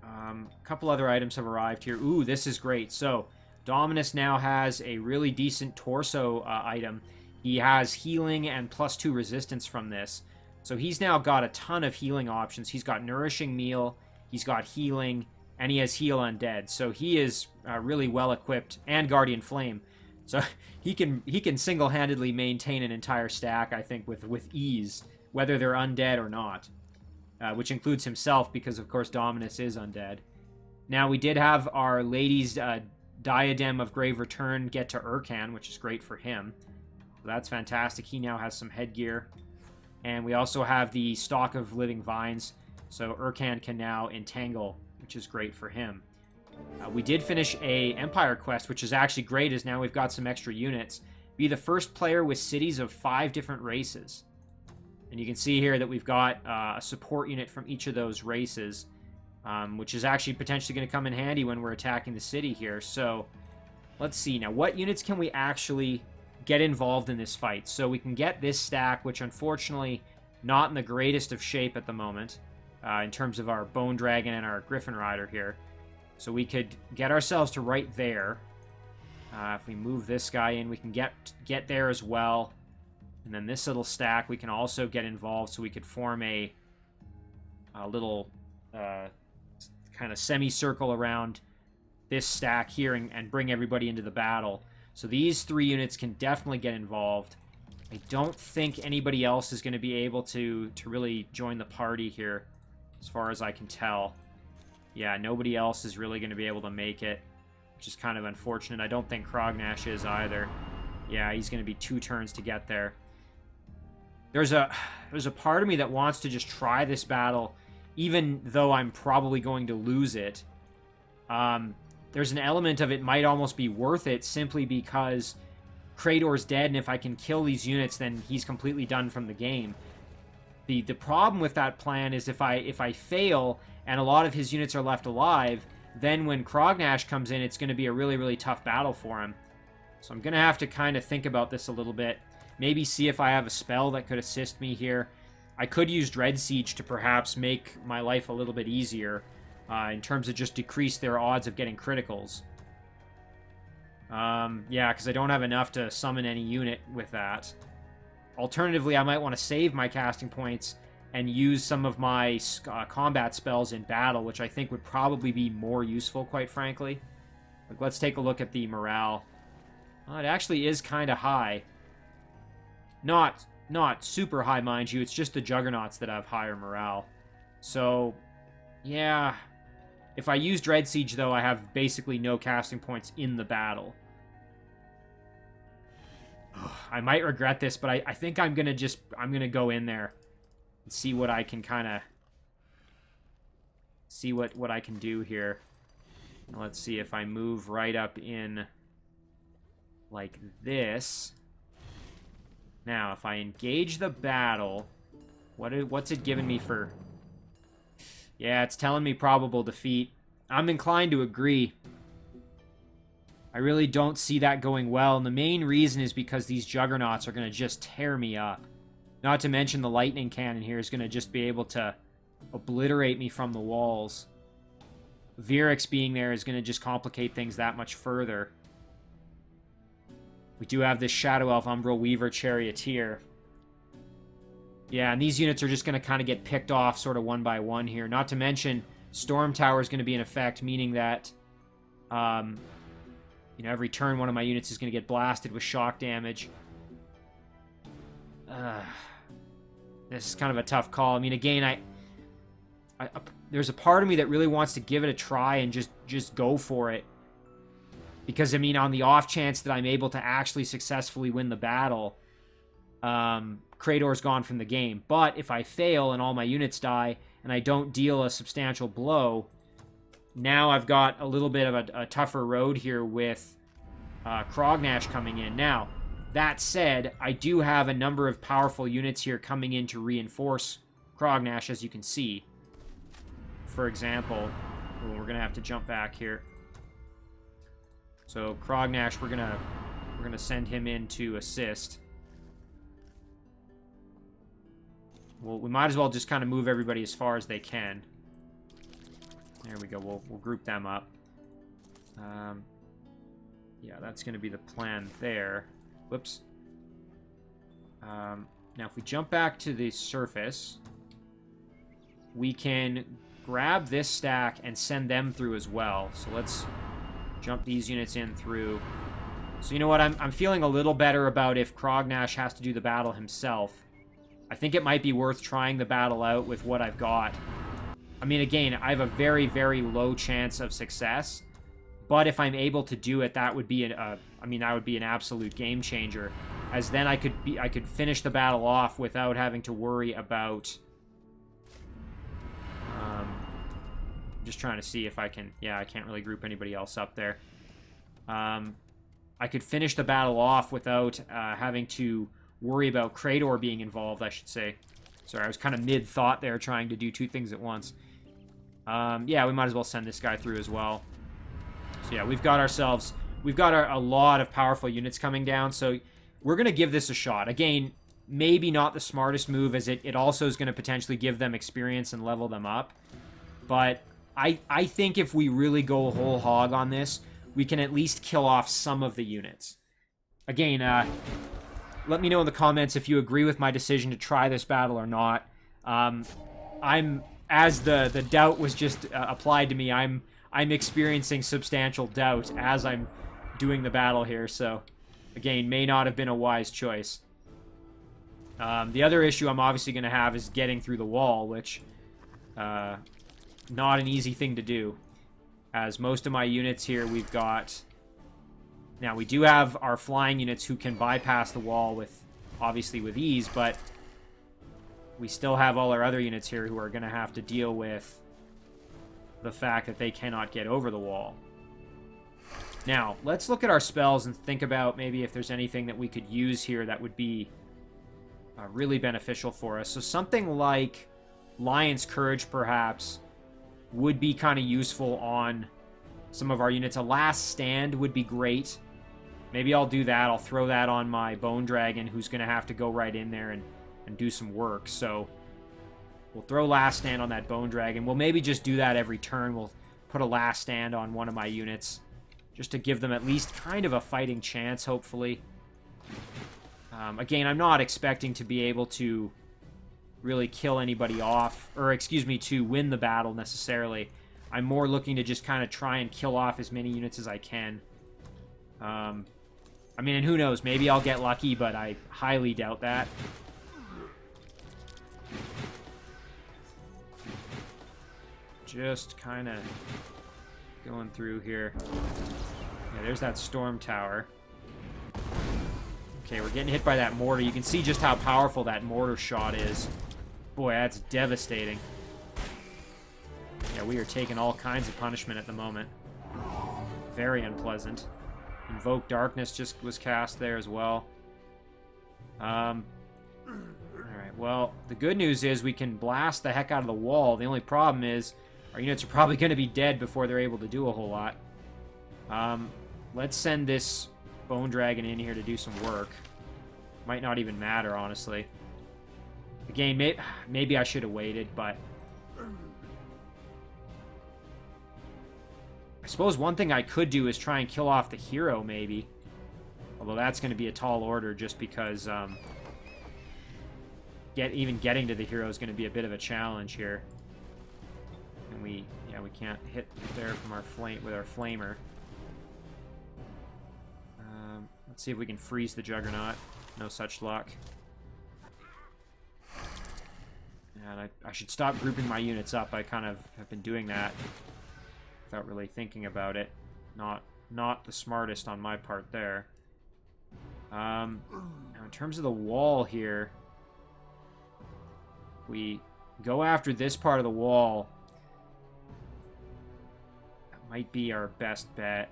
[SPEAKER 1] A couple other items have arrived here. Ooh, this is great. So, Dominus now has a really decent torso item. He has healing and +2 resistance from this. So he's now got a ton of healing options. He's got Nourishing Meal, he's got healing, and he has Heal Undead. So he is really well equipped, and Guardian Flame. So he can single-handedly maintain an entire stack, I think, with ease, whether they're undead or not. Which includes himself, because, of course, Dominus is undead. Now, we did have our Lady's Diadem of Grave Return get to Urkan, which is great for him. So that's fantastic. He now has some headgear. And we also have the Stalk of Living Vines, so Urkan can now entangle, which is great for him. We did finish a Empire quest, which is actually great, as now we've got some extra units. Be the first player with cities of 5 different races. And you can see here that we've got a support unit from each of those races, which is actually potentially going to come in handy when we're attacking the city here. So, let's see. Now, what units can we actually get involved in this fight? So we can get this stack, which unfortunately not in the greatest of shape at the moment, in terms of our Bone Dragon and our Griffin Rider here. So we could get ourselves to right there. If we move this guy in, we can get there as well. And then this little stack, we can also get involved, so we could form a little kind of semicircle around this stack here and bring everybody into the battle. So these 3 units can definitely get involved. I don't think anybody else is going to be able to really join the party here, as far as I can tell. Yeah, nobody else is really going to be able to make it, which is kind of unfortunate. I don't think Crognash is either. Yeah, he's going to be 2 turns to get there. There's a part of me that wants to just try this battle, even though I'm probably going to lose it. There's an element of it might almost be worth it, simply because Krator's dead, and if I can kill these units, then he's completely done from the game. The problem with that plan is if I fail and a lot of his units are left alive, then when Crognash comes in, it's going to be a really, really tough battle for him. So I'm going to have to kind of think about this a little bit. Maybe see if I have a spell that could assist me here. I could use Dread Siege to perhaps make my life a little bit easier, in terms of just decrease their odds of getting criticals. Yeah, because I don't have enough to summon any unit with that. Alternatively, I might want to save my casting points and use some of my combat spells in battle, which I think would probably be more useful, quite frankly. Like, let's take a look at the morale. Well, it actually is kind of high. Not super high, mind you. It's just the Juggernauts that have higher morale. So, yeah. If I use Dread Siege, though, I have basically no casting points in the battle. I might regret this, but I think I'm gonna go in there and see what I can kind of see what I can do here. Let's see if I move right up in like this. Now, if I engage the battle, what's it giving me for? Yeah, it's telling me probable defeat. I'm inclined to agree. I really don't see that going well, and the main reason is because these Juggernauts are going to just tear me up. Not to mention the lightning cannon here is going to just be able to obliterate me from the walls. Virix being there is going to just complicate things that much further. We do have this Shadow Elf Umbral Weaver Charioteer. Yeah, and these units are just going to kind of get picked off sort of one by one here. Not to mention, Storm Tower is going to be in effect, meaning that you know, every turn one of my units is going to get blasted with shock damage. This is kind of a tough call. I mean, again, there's a part of me that really wants to give it a try and just go for it. Because, I mean, on the off chance that I'm able to actually successfully win the battle, Krator's gone from the game. But if I fail and all my units die and I don't deal a substantial blow, now I've got a little bit of a tougher road here with Crognash coming in. Now, that said, I do have a number of powerful units here coming in to reinforce Crognash, as you can see. For example, we're going to have to jump back here. So Crognash, we're gonna send him in to assist. Well, we might as well just kind of move everybody as far as they can. There we go. We'll group them up. Yeah, that's going to be the plan there. Whoops. Now, if we jump back to the surface, we can grab this stack and send them through as well. So let's jump these units in through. So you know what? I'm feeling a little better about if Crognash has to do the battle himself. I think it might be worth trying the battle out with what I've got. I mean, again, I have a very, very low chance of success. But if I'm able to do it, that would be that would be an absolute game changer. As then I could finish the battle off without having to worry about. Just trying to see if I can. Yeah, I can't really group anybody else up there. I could finish the battle off without having to worry about Krator being involved, I should say. Sorry, I was kind of mid-thought there, trying to do two things at once. Yeah, we might as well send this guy through as well. So yeah, we've got a lot of powerful units coming down, so we're going to give this a shot. Again, maybe not the smartest move, as it also is going to potentially give them experience and level them up. But I think if we really go whole hog on this, we can at least kill off some of the units. Again, let me know in the comments if you agree with my decision to try this battle or not. As the doubt was just applied to me, I'm experiencing substantial doubt as I'm doing the battle here, so again, may not have been a wise choice. The other issue I'm obviously going to have is getting through the wall, which not an easy thing to do, as most of my units here we've got. Now, we do have our flying units who can bypass the wall obviously with ease, but we still have all our other units here who are going to have to deal with the fact that they cannot get over the wall. Now, let's look at our spells and think about maybe if there's anything that we could use here that would be really beneficial for us. So something like Lion's Courage, perhaps, would be kind of useful on some of our units. A Last Stand would be great. Maybe I'll do that. I'll throw that on my Bone Dragon, who's going to have to go right in there and do some work. So we'll throw Last Stand on that Bone Dragon. We'll maybe just do that every turn. We'll put a Last Stand on one of my units, just to give them at least kind of a fighting chance, hopefully. Again, I'm not expecting to be able to really kill anybody off, or excuse me, to win the battle necessarily. I'm more looking to just kind of try and kill off as many units as I can. I mean, and who knows, maybe I'll get lucky, but I highly doubt that. Just kind of going through here. Yeah, there's that storm tower. Okay, we're getting hit by that mortar. You can see just how powerful that mortar shot is. Boy, that's devastating. Yeah, we are taking all kinds of punishment at the moment. Very unpleasant. Invoke Darkness just was cast there as well. Alright, well, the good news is we can blast the heck out of the wall. The only problem is our units are probably going to be dead before they're able to do a whole lot. Let's send this Bone Dragon in here to do some work. Might not even matter, honestly. Again, maybe I should have waited, but I suppose one thing I could do is try and kill off the hero, maybe. Although that's going to be a tall order, just because even getting to the hero is going to be a bit of a challenge here. And we can't hit there from our with our flamer. Let's see if we can freeze the Juggernaut. No such luck. And I should stop grouping my units up. I kind of have been doing that without really thinking about it. Not not the smartest on my part there. Now in terms of the wall here, we go after this part of the wall. That might be our best bet.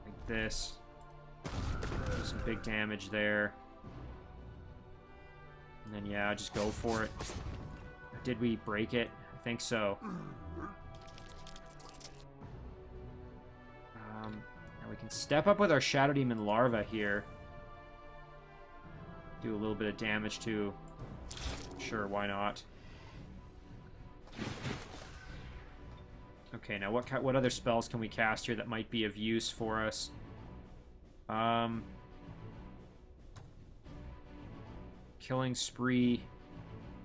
[SPEAKER 1] Like this. Do some big damage there. And then, yeah, just go for it. Did we break it? I think so. Now we can step up with our Shadow Demon Larva here. Do a little bit of damage to... Sure, why not? Okay, now what other spells can we cast here that might be of use for us? Killing Spree.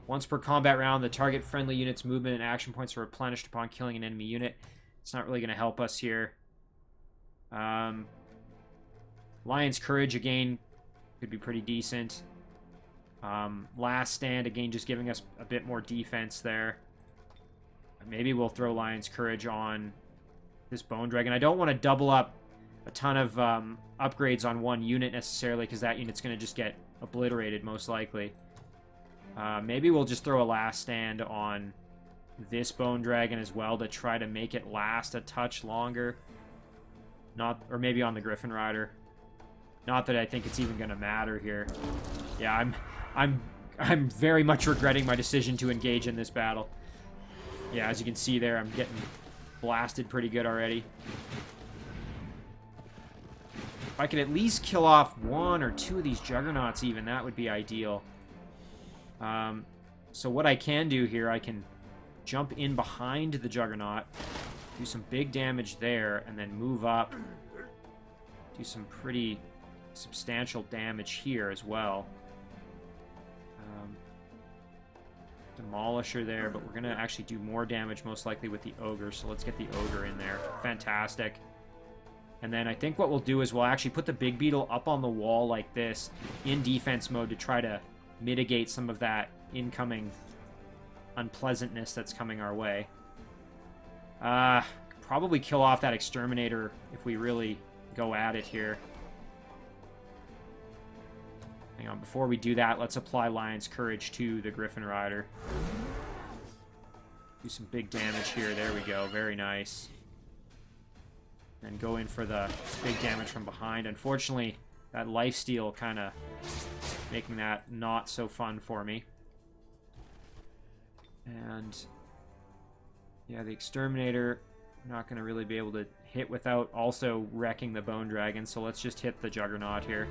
[SPEAKER 1] Once per combat round, the target friendly unit's movement and action points are replenished upon killing an enemy unit. It's not really going to help us here. Lion's Courage, again, could be pretty decent. Last Stand, again, just giving us a bit more defense there. Maybe we'll throw Lion's Courage on this Bone Dragon. I don't want to double up a ton of upgrades on one unit necessarily, because that unit's going to just get obliterated, most likely. Maybe we'll just throw a Last Stand on this Bone Dragon as well to try to make it last a touch longer. Or maybe on the Griffin Rider. Not that I think it's even going to matter here. Yeah, I'm very much regretting my decision to engage in this battle. Yeah, as you can see there, I'm getting blasted pretty good already. If I could at least kill off one or two of these Juggernauts even, that would be ideal. So what I can do here, I can jump in behind the Juggernaut, do some big damage there, and then move up, do some pretty substantial damage here as well. Demolisher there, but we're going to actually do more damage most likely with the Ogre, so let's get the Ogre in there. Fantastic. And then I think what we'll do is we'll actually put the Big Beetle up on the wall like this in defense mode to try to mitigate some of that incoming unpleasantness that's coming our way. Probably kill off that Exterminator if we really go at it here. Hang on, before we do that, let's apply Lion's Courage to the Griffin Rider. Do some big damage here. There we go. Very nice. And go in for the big damage from behind. Unfortunately, that lifesteal kind of making that not so fun for me. And yeah, the Exterminator, I'm not going to really be able to hit without also wrecking the Bone Dragon, so let's just hit the Juggernaut here.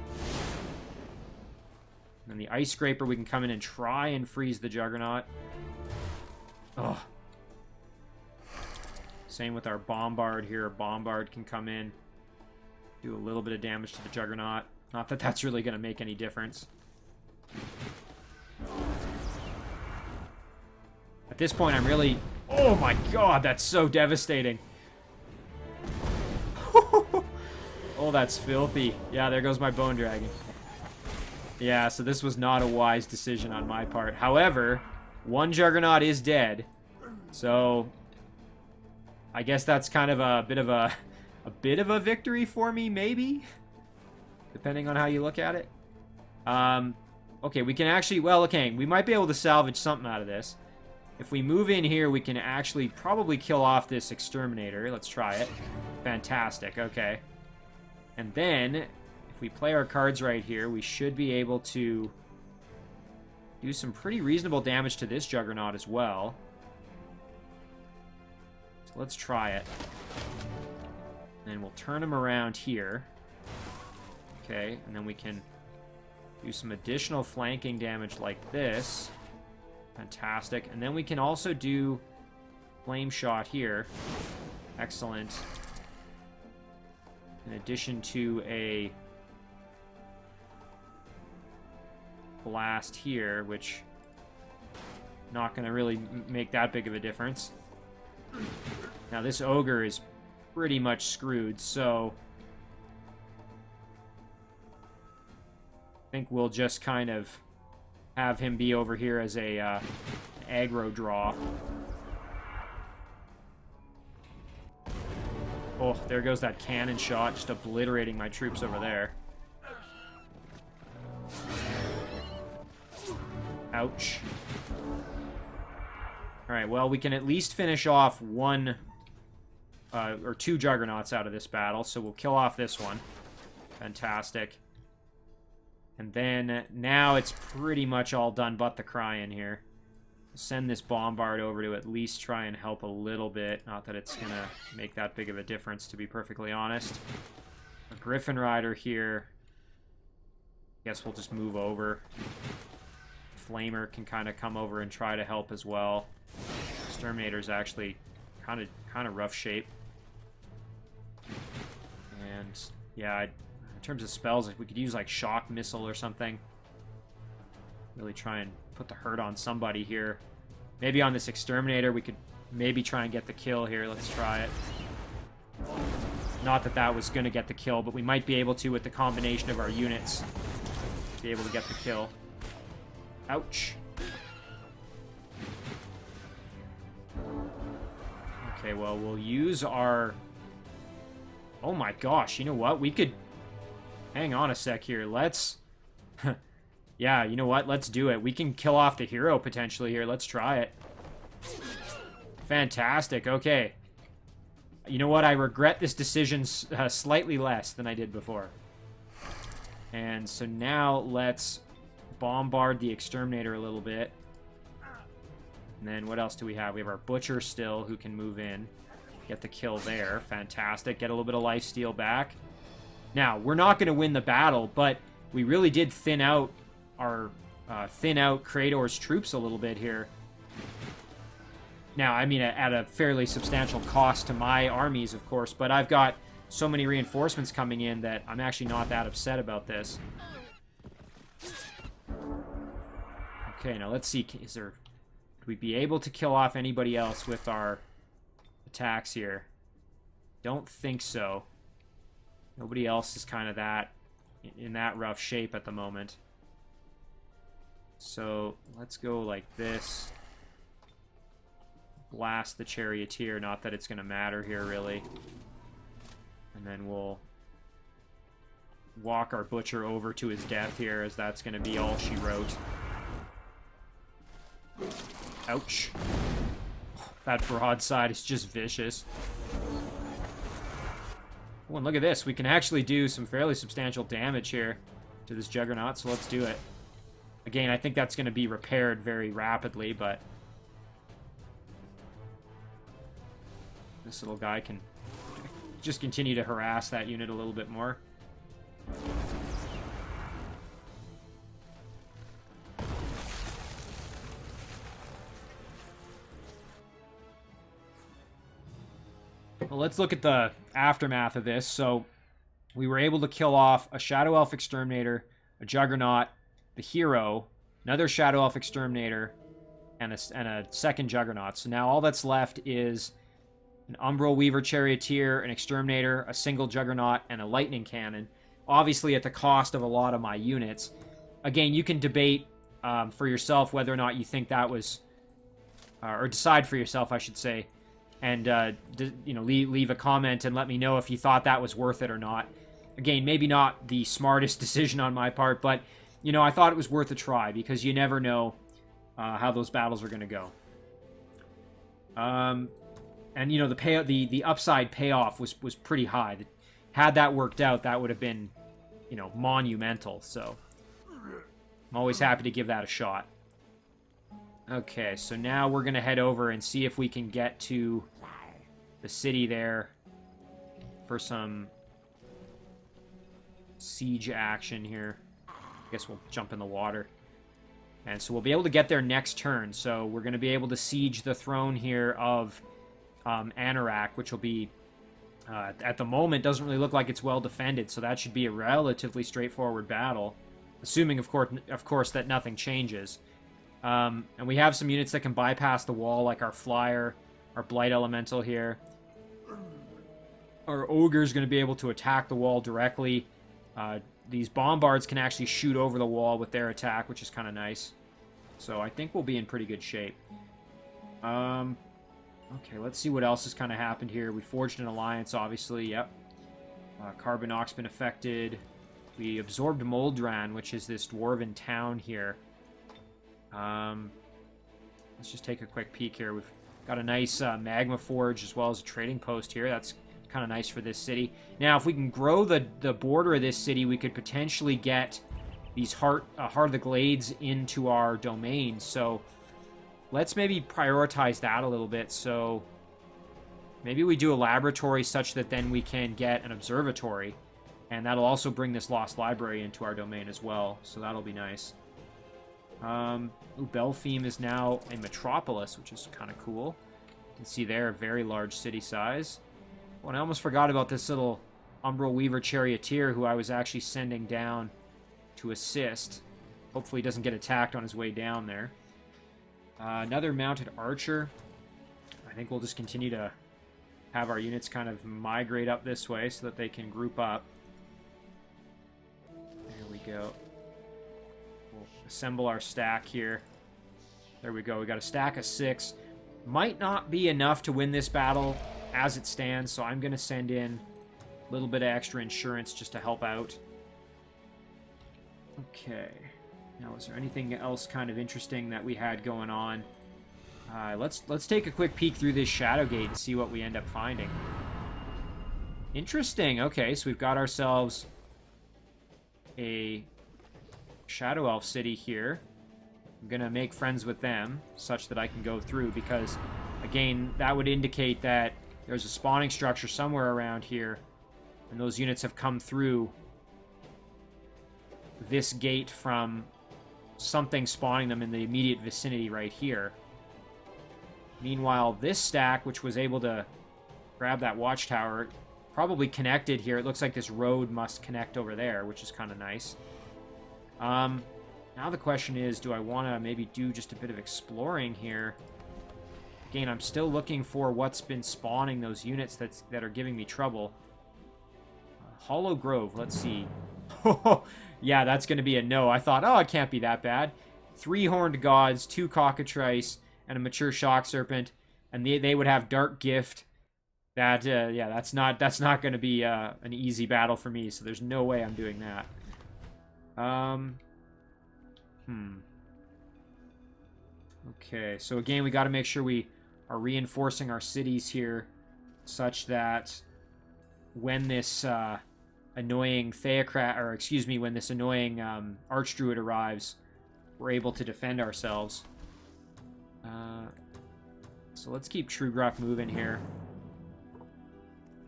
[SPEAKER 1] And the Ice Scraper, we can come in and try and freeze the Juggernaut. Ugh. Same with our Bombard here. Bombard can come in, do a little bit of damage to the Juggernaut. Not that that's really going to make any difference. At this point, I'm really... Oh my god, that's so devastating. Oh, that's filthy. Yeah, there goes my Bone Dragon. Yeah, so this was not a wise decision on my part. However, one Juggernaut is dead. So I guess that's kind of a bit of a victory for me, maybe, depending on how you look at it. Okay, we can actually, well, okay, we might be able to salvage something out of this. If we move in here, we can actually probably kill off this Exterminator. Let's try it. Fantastic, okay. And then, if we play our cards right here, we should be able to do some pretty reasonable damage to this Juggernaut as well. So let's try it. And we'll turn him around here. Okay, and then we can do some additional flanking damage like this. Fantastic. And then we can also do Flame Shot here. Excellent. In addition to a blast here, which not going to really make that big of a difference. Now this Ogre is pretty much screwed, so I think we'll just kind of have him be over here as a aggro draw. Oh, there goes that cannon shot, just obliterating my troops over there. Ouch. Alright, well, we can at least finish off one or two Juggernauts out of this battle, so we'll kill off this one. Fantastic. And then, now it's pretty much all done but the Cryan here. Send this Bombard over to at least try and help a little bit. Not that it's gonna make that big of a difference, to be perfectly honest. A Griffin Rider here. Guess we'll just move over. Flamer can kind of come over and try to help as well. Exterminator's actually kind of rough shape. And yeah, in terms of spells, if we could use like Shock Missile or something. Really try and put the hurt on somebody here. Maybe on this Exterminator, we could maybe try and get the kill here. Let's try it. Not that that was going to get the kill, but we might be able to with the combination of our units. Be able to get the kill. Ouch. Okay, well, we'll use our... Oh my gosh, you know what? We could... Hang on a sec here. Let's... Yeah, you know what? Let's do it. We can kill off the hero potentially here. Let's try it. Fantastic. Okay. You know what? I regret this decision slightly less than I did before. And so now let's bombard the Exterminator a little bit. And then what else do we have? We have our Butcher still who can move in. Get the kill there. Fantastic. Get a little bit of lifesteal back. Now, we're not going to win the battle, but we really did thin out Krator's troops a little bit here. Now, I mean, at a fairly substantial cost to my armies, of course, but I've got so many reinforcements coming in that I'm actually not that upset about this. Okay, now let's see. Could we be able to kill off anybody else with our attacks here? Don't think so. Nobody else is kind of in that rough shape at the moment. So let's go like this. Blast the Charioteer, not that it's going to matter here really. And then we'll walk our Butcher over to his death here, as that's going to be all she wrote. Ouch. That broadside is just vicious. Oh, and look at this. We can actually do some fairly substantial damage here to this Juggernaut, so let's do it. Again, I think that's going to be repaired very rapidly, but this little guy can just continue to harass that unit a little bit more. Well, let's look at the aftermath of this. So, we were able to kill off a Shadow Elf Exterminator, a Juggernaut, the hero, another Shadow Elf Exterminator, and a second Juggernaut. So now all that's left is an Umbral Weaver Charioteer, an Exterminator, a single Juggernaut, and a Lightning Cannon. Obviously at the cost of a lot of my units. Again, you can debate for yourself whether or not you think that was... or decide for yourself, I should say. And, you know, leave a comment and let me know if you thought that was worth it or not. Again, maybe not the smartest decision on my part, but... You know, I thought it was worth a try, because you never know how those battles are going to go. And, you know, the upside payoff was pretty high. Had that worked out, that would have been, you know, monumental. So, I'm always happy to give that a shot. Okay, so now we're going to head over and see if we can get to the city there for some siege action here. I guess we'll jump in the water. And so we'll be able to get there next turn. So we're going to be able to siege the throne here of Anorak, which will be, at the moment, doesn't really look like it's well defended. So that should be a relatively straightforward battle. Assuming, of course, that nothing changes. And we have some units that can bypass the wall, like our Flyer, our Blight Elemental here. Our Ogre's going to be able to attack the wall directly. These Bombards can actually shoot over the wall with their attack, which is kind of nice. So I think we'll be in pretty good shape. Okay, let's see what else has kind of happened here. We forged an alliance, obviously. Yep. Carbonoc's been affected. We absorbed Moldran, which is this dwarven town here. Let's just take a quick peek here. We've got a nice magma forge as well as a trading post here. That's kind of nice for this city. Now, if we can grow the border of this city, we could potentially get these Heart of the Glades into our domain. So let's maybe prioritize that a little bit. So maybe we do a laboratory such that then we can get an observatory. And that'll also bring this Lost Library into our domain as well. So that'll be nice. Belfime is now a metropolis, which is kind of cool. You can see there a very large city size. Oh, and I almost forgot about this little Umbral Weaver Charioteer who I was actually sending down to assist. Hopefully he doesn't get attacked on his way down there. Another mounted archer. I think we'll just continue to have our units kind of migrate up this way so that they can group up. There we go. We'll assemble our stack here. There we go. We got a stack of 6. Might not be enough to win this battle as it stands, so I'm going to send in a little bit of extra insurance just to help out. Okay. Now, is there anything else kind of interesting that we had going on? Let's take a quick peek through this Shadowgate and see what we end up finding. Interesting. Okay, so we've got ourselves a Shadow Elf city here. I'm going to make friends with them such that I can go through because, again, that would indicate that there's a spawning structure somewhere around here and those units have come through this gate from something spawning them in the immediate vicinity right here. Meanwhile, this stack, which was able to grab that watchtower, probably connected here. It looks like this road must connect over there, which is kind of nice. Now the question is, do I want to maybe do just a bit of exploring here? Again, I'm still looking for what's been spawning those units that are giving me trouble. Hollow Grove, let's see. Yeah, that's going to be a no. I thought, oh, it can't be that bad. 3 Horned Gods, 2 Cockatrice, and a Mature Shock Serpent, and they would have Dark Gift. That, yeah, that's not going to be an easy battle for me, so there's no way I'm doing that. Okay, so again, we got to make sure we are reinforcing our cities here such that when this annoying Theocrat, or excuse me, when this annoying Archdruid arrives, we're able to defend ourselves. So let's keep Trugrok moving here.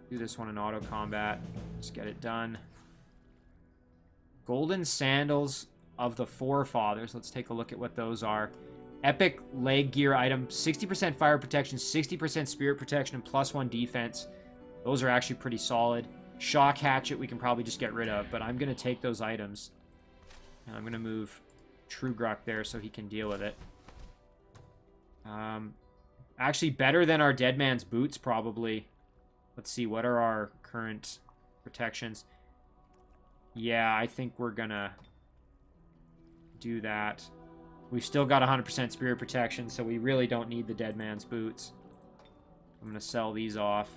[SPEAKER 1] Do this one in auto combat. Just get it done. Golden Sandals of the Forefathers. Let's take a look at what those are. Epic leg gear item. 60% fire protection, 60% spirit protection, and +1 defense. Those are actually pretty solid. Shock Hatchet we can probably just get rid of, but I'm going to take those items. And I'm going to move Trugrok there so he can deal with it. Actually, better than our Dead Man's Boots, probably. Let's see, what are our current protections? Yeah, I think we're going to do that. We've still got 100% spirit protection, so we really don't need the Dead Man's Boots. I'm going to sell these off.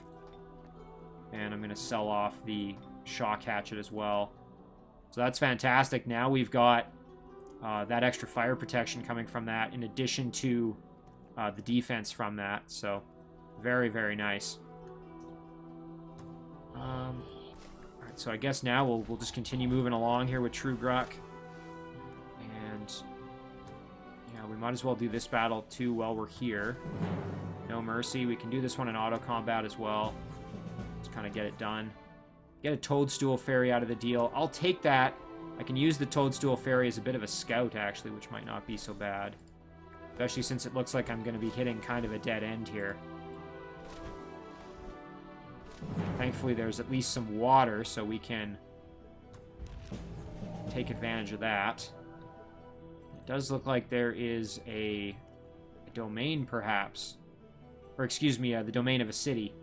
[SPEAKER 1] And I'm going to sell off the Shock Hatchet as well. So that's fantastic. Now we've got that extra fire protection coming from that, in addition to the defense from that. So very, very nice. Alright, so I guess now we'll just continue moving along here with Trugrok. And yeah, we might as well do this battle too while we're here. No Mercy. We can do this one in auto combat as well. Just kind of get it done. Get a Toadstool Fairy out of the deal. I'll take that. I can use the Toadstool Fairy as a bit of a scout, actually, which might not be so bad. Especially since it looks like I'm going to be hitting kind of a dead end here. Thankfully, there's at least some water, so we can take advantage of that. It does look like there is a domain, perhaps. Or, excuse me, the domain of a city.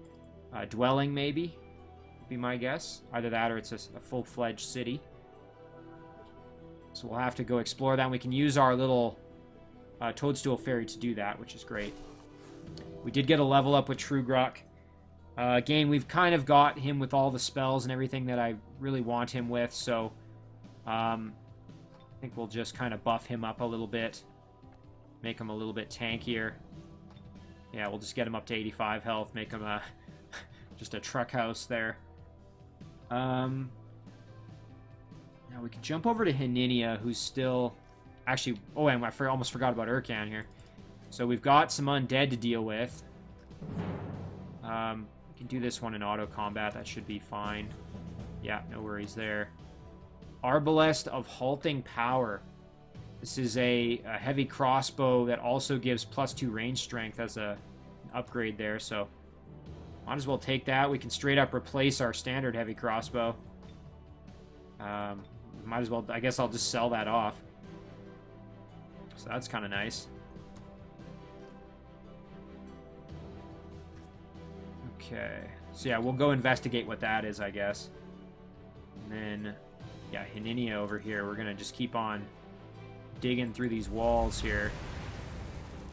[SPEAKER 1] Dwelling, maybe, would be my guess. Either that or it's a full-fledged city. So we'll have to go explore that. And we can use our little Toadstool Fairy to do that, which is great. We did get a level up with Trugrok. Again, we've kind of got him with all the spells and everything that I really want him with, so I think we'll just kind of buff him up a little bit. Make him a little bit tankier. Yeah, we'll just get him up to 85 health, make him just a truck house there. Now we can jump over to Heninia, who's still... Actually, oh, and I almost forgot about Urkan here. So we've got some undead to deal with. We can do this one in auto combat. That should be fine. Yeah, no worries there. Arbalest of Halting Power. This is a heavy crossbow that also gives +2 range strength as an upgrade there, so might as well take that. We can straight up replace our standard heavy crossbow. Might as well, I guess I'll just sell that off. So that's kind of nice. Okay, so yeah, we'll go investigate what that is, I guess. And then, yeah, Heninia over here, we're going to just keep on digging through these walls here.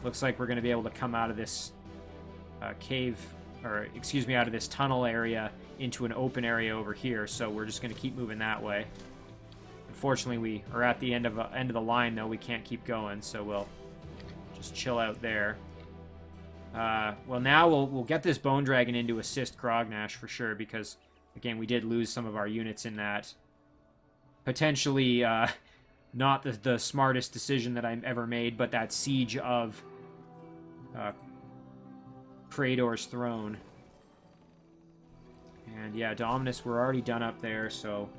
[SPEAKER 1] Looks like we're going to be able to come out of this cave, or excuse me, out of this tunnel area into an open area over here, so we're just going to keep moving that way. Unfortunately, we are at the end of the line, though. We can't keep going, so we'll just chill out there. Well, now we'll get this Bone Dragon in to assist Crognash for sure, because, again, we did lose some of our units in that. Potentially not the smartest decision that I've ever made, but that siege of Krator's throne. And, yeah, Dominus, we're already done up there, so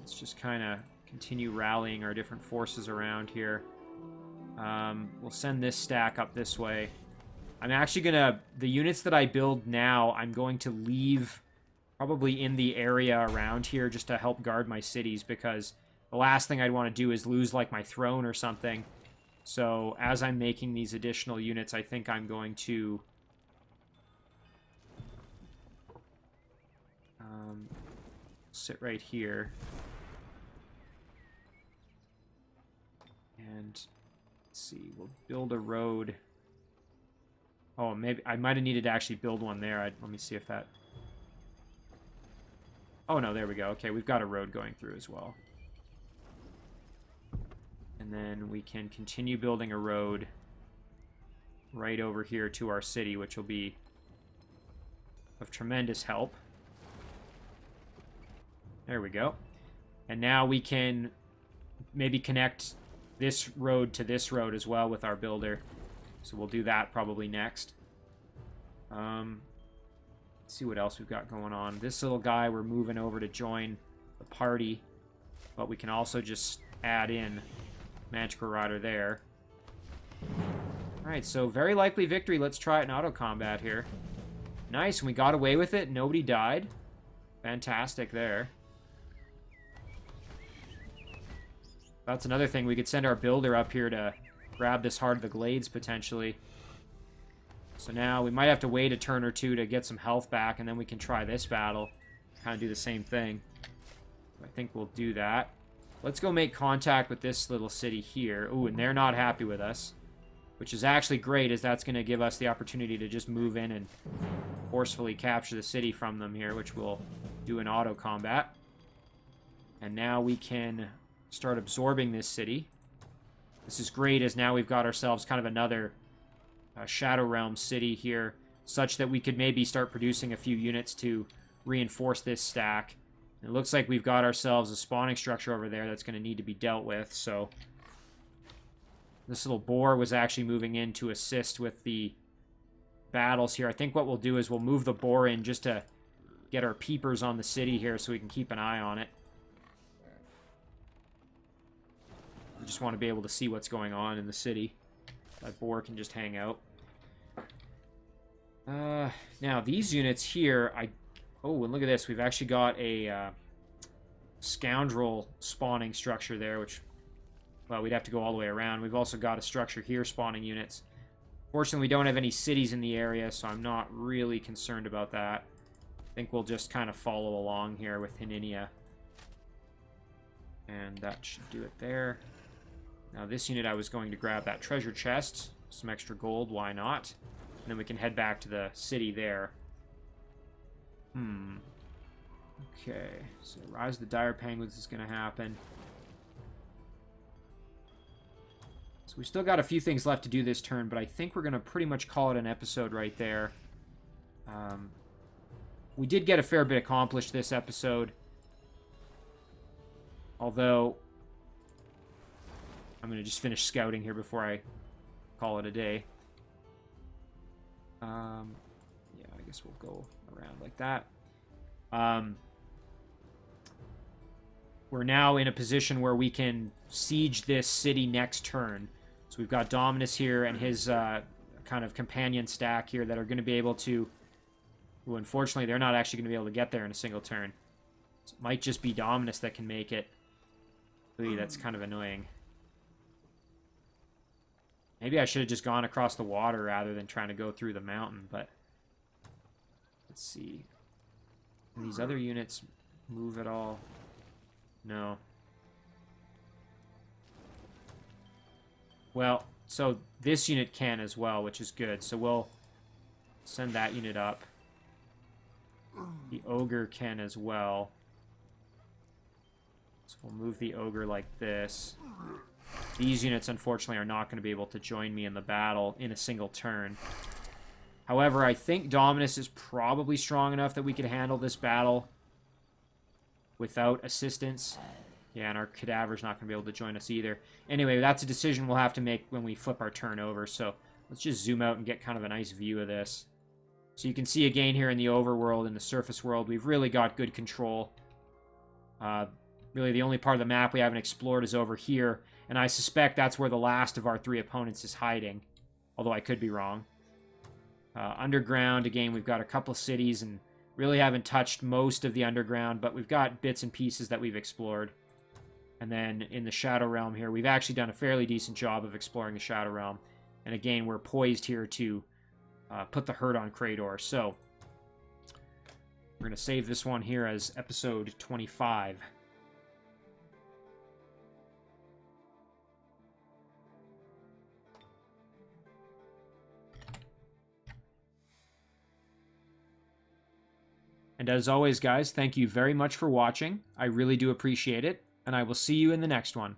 [SPEAKER 1] let's just kind of continue rallying our different forces around here. We'll send this stack up this way. I'm actually going to... The units that I build now, I'm going to leave probably in the area around here just to help guard my cities, because the last thing I'd want to do is lose, like, my throne or something. So, as I'm making these additional units, I think I'm going to... sit right here. And... let's see, we'll build a road. Oh, maybe I might have needed to actually build one there. Let me see if that... Oh, no, there we go. Okay, we've got a road going through as well. And then we can continue building a road right over here to our city, which will be of tremendous help. There we go. And now we can maybe connect this road to this road as well with our builder. So we'll do that probably next. Let's see what else we've got going on. This little guy we're moving over to join the party, but we can also just add in Manticore Rider there. Alright, so very likely victory. Let's try it in auto combat here. Nice, and we got away with it. Nobody died. Fantastic there. That's another thing. We could send our builder up here to grab this Heart of the Glades, potentially. So now we might have to wait a turn or two to get some health back, and then we can try this battle. Kind of do the same thing. I think we'll do that. Let's go make contact with this little city here. Ooh, and they're not happy with us. Which is actually great, as that's going to give us the opportunity to just move in and forcefully capture the city from them here, which we'll do in auto combat. And now we can start absorbing this city. This is great, as now we've got ourselves kind of another Shadow Realm city here, such that we could maybe start producing a few units to reinforce this stack. It looks like we've got ourselves a spawning structure over there that's going to need to be dealt with, so this little boar was actually moving in to assist with the battles here. I think what we'll do is we'll move the boar in just to get our peepers on the city here so we can keep an eye on it. We just want to be able to see what's going on in the city. That boar can just hang out. Now, these units here, oh, and look at this. We've actually got a scoundrel spawning structure there, which, well, we'd have to go all the way around. We've also got a structure here spawning units. Fortunately, we don't have any cities in the area, so I'm not really concerned about that. I think we'll just kind of follow along here with Heninia. And that should do it there. Now, this unit, I was going to grab that treasure chest. some extra gold, why not? And then we can head back to the city there. Okay, so Rise of the Dire Penguins is going to happen. So we still got a few things left to do this turn, but I think we're going to pretty much call it an episode right there. We did get a fair bit accomplished this episode. Although, I'm going to just finish scouting here before I call it a day. Yeah, I guess we'll go around like that. We're now in a position where we can siege this city next turn. So we've got Dominus here and his kind of companion stack here that are going to be able to... Well, unfortunately, they're not actually going to be able to get there in a single turn. So it might just be Dominus that can make it. Ooh, that's kind of annoying. Maybe I should have just gone across the water rather than trying to go through the mountain, but... Let's see. Can these other units move at all? No. Well, so this unit can as well, which is good. So we'll send that unit up. The Ogre can as well. So we'll move the Ogre like this. These units, unfortunately, are not going to be able to join me in the battle in a single turn. However, I think Dominus is probably strong enough that we could handle this battle without assistance. Yeah, and our Cadaver's not going to be able to join us either. Anyway, that's a decision we'll have to make when we flip our turn over. So let's just zoom out and get kind of a nice view of this. So you can see again here in the overworld, in the surface world, we've really got good control. Really, the only part of the map we haven't explored is over here. And I suspect that's where the last of our three opponents is hiding. Although I could be wrong. Underground, again, we've got a couple cities and really haven't touched most of the underground, but we've got bits and pieces that we've explored. And then in the Shadow Realm here, we've actually done a fairly decent job of exploring the Shadow Realm. And again, we're poised here to put the hurt on Krator. So, we're going to save this one here as episode 25. And as always, guys, thank you very much for watching. I really do appreciate it, and I will see you in the next one.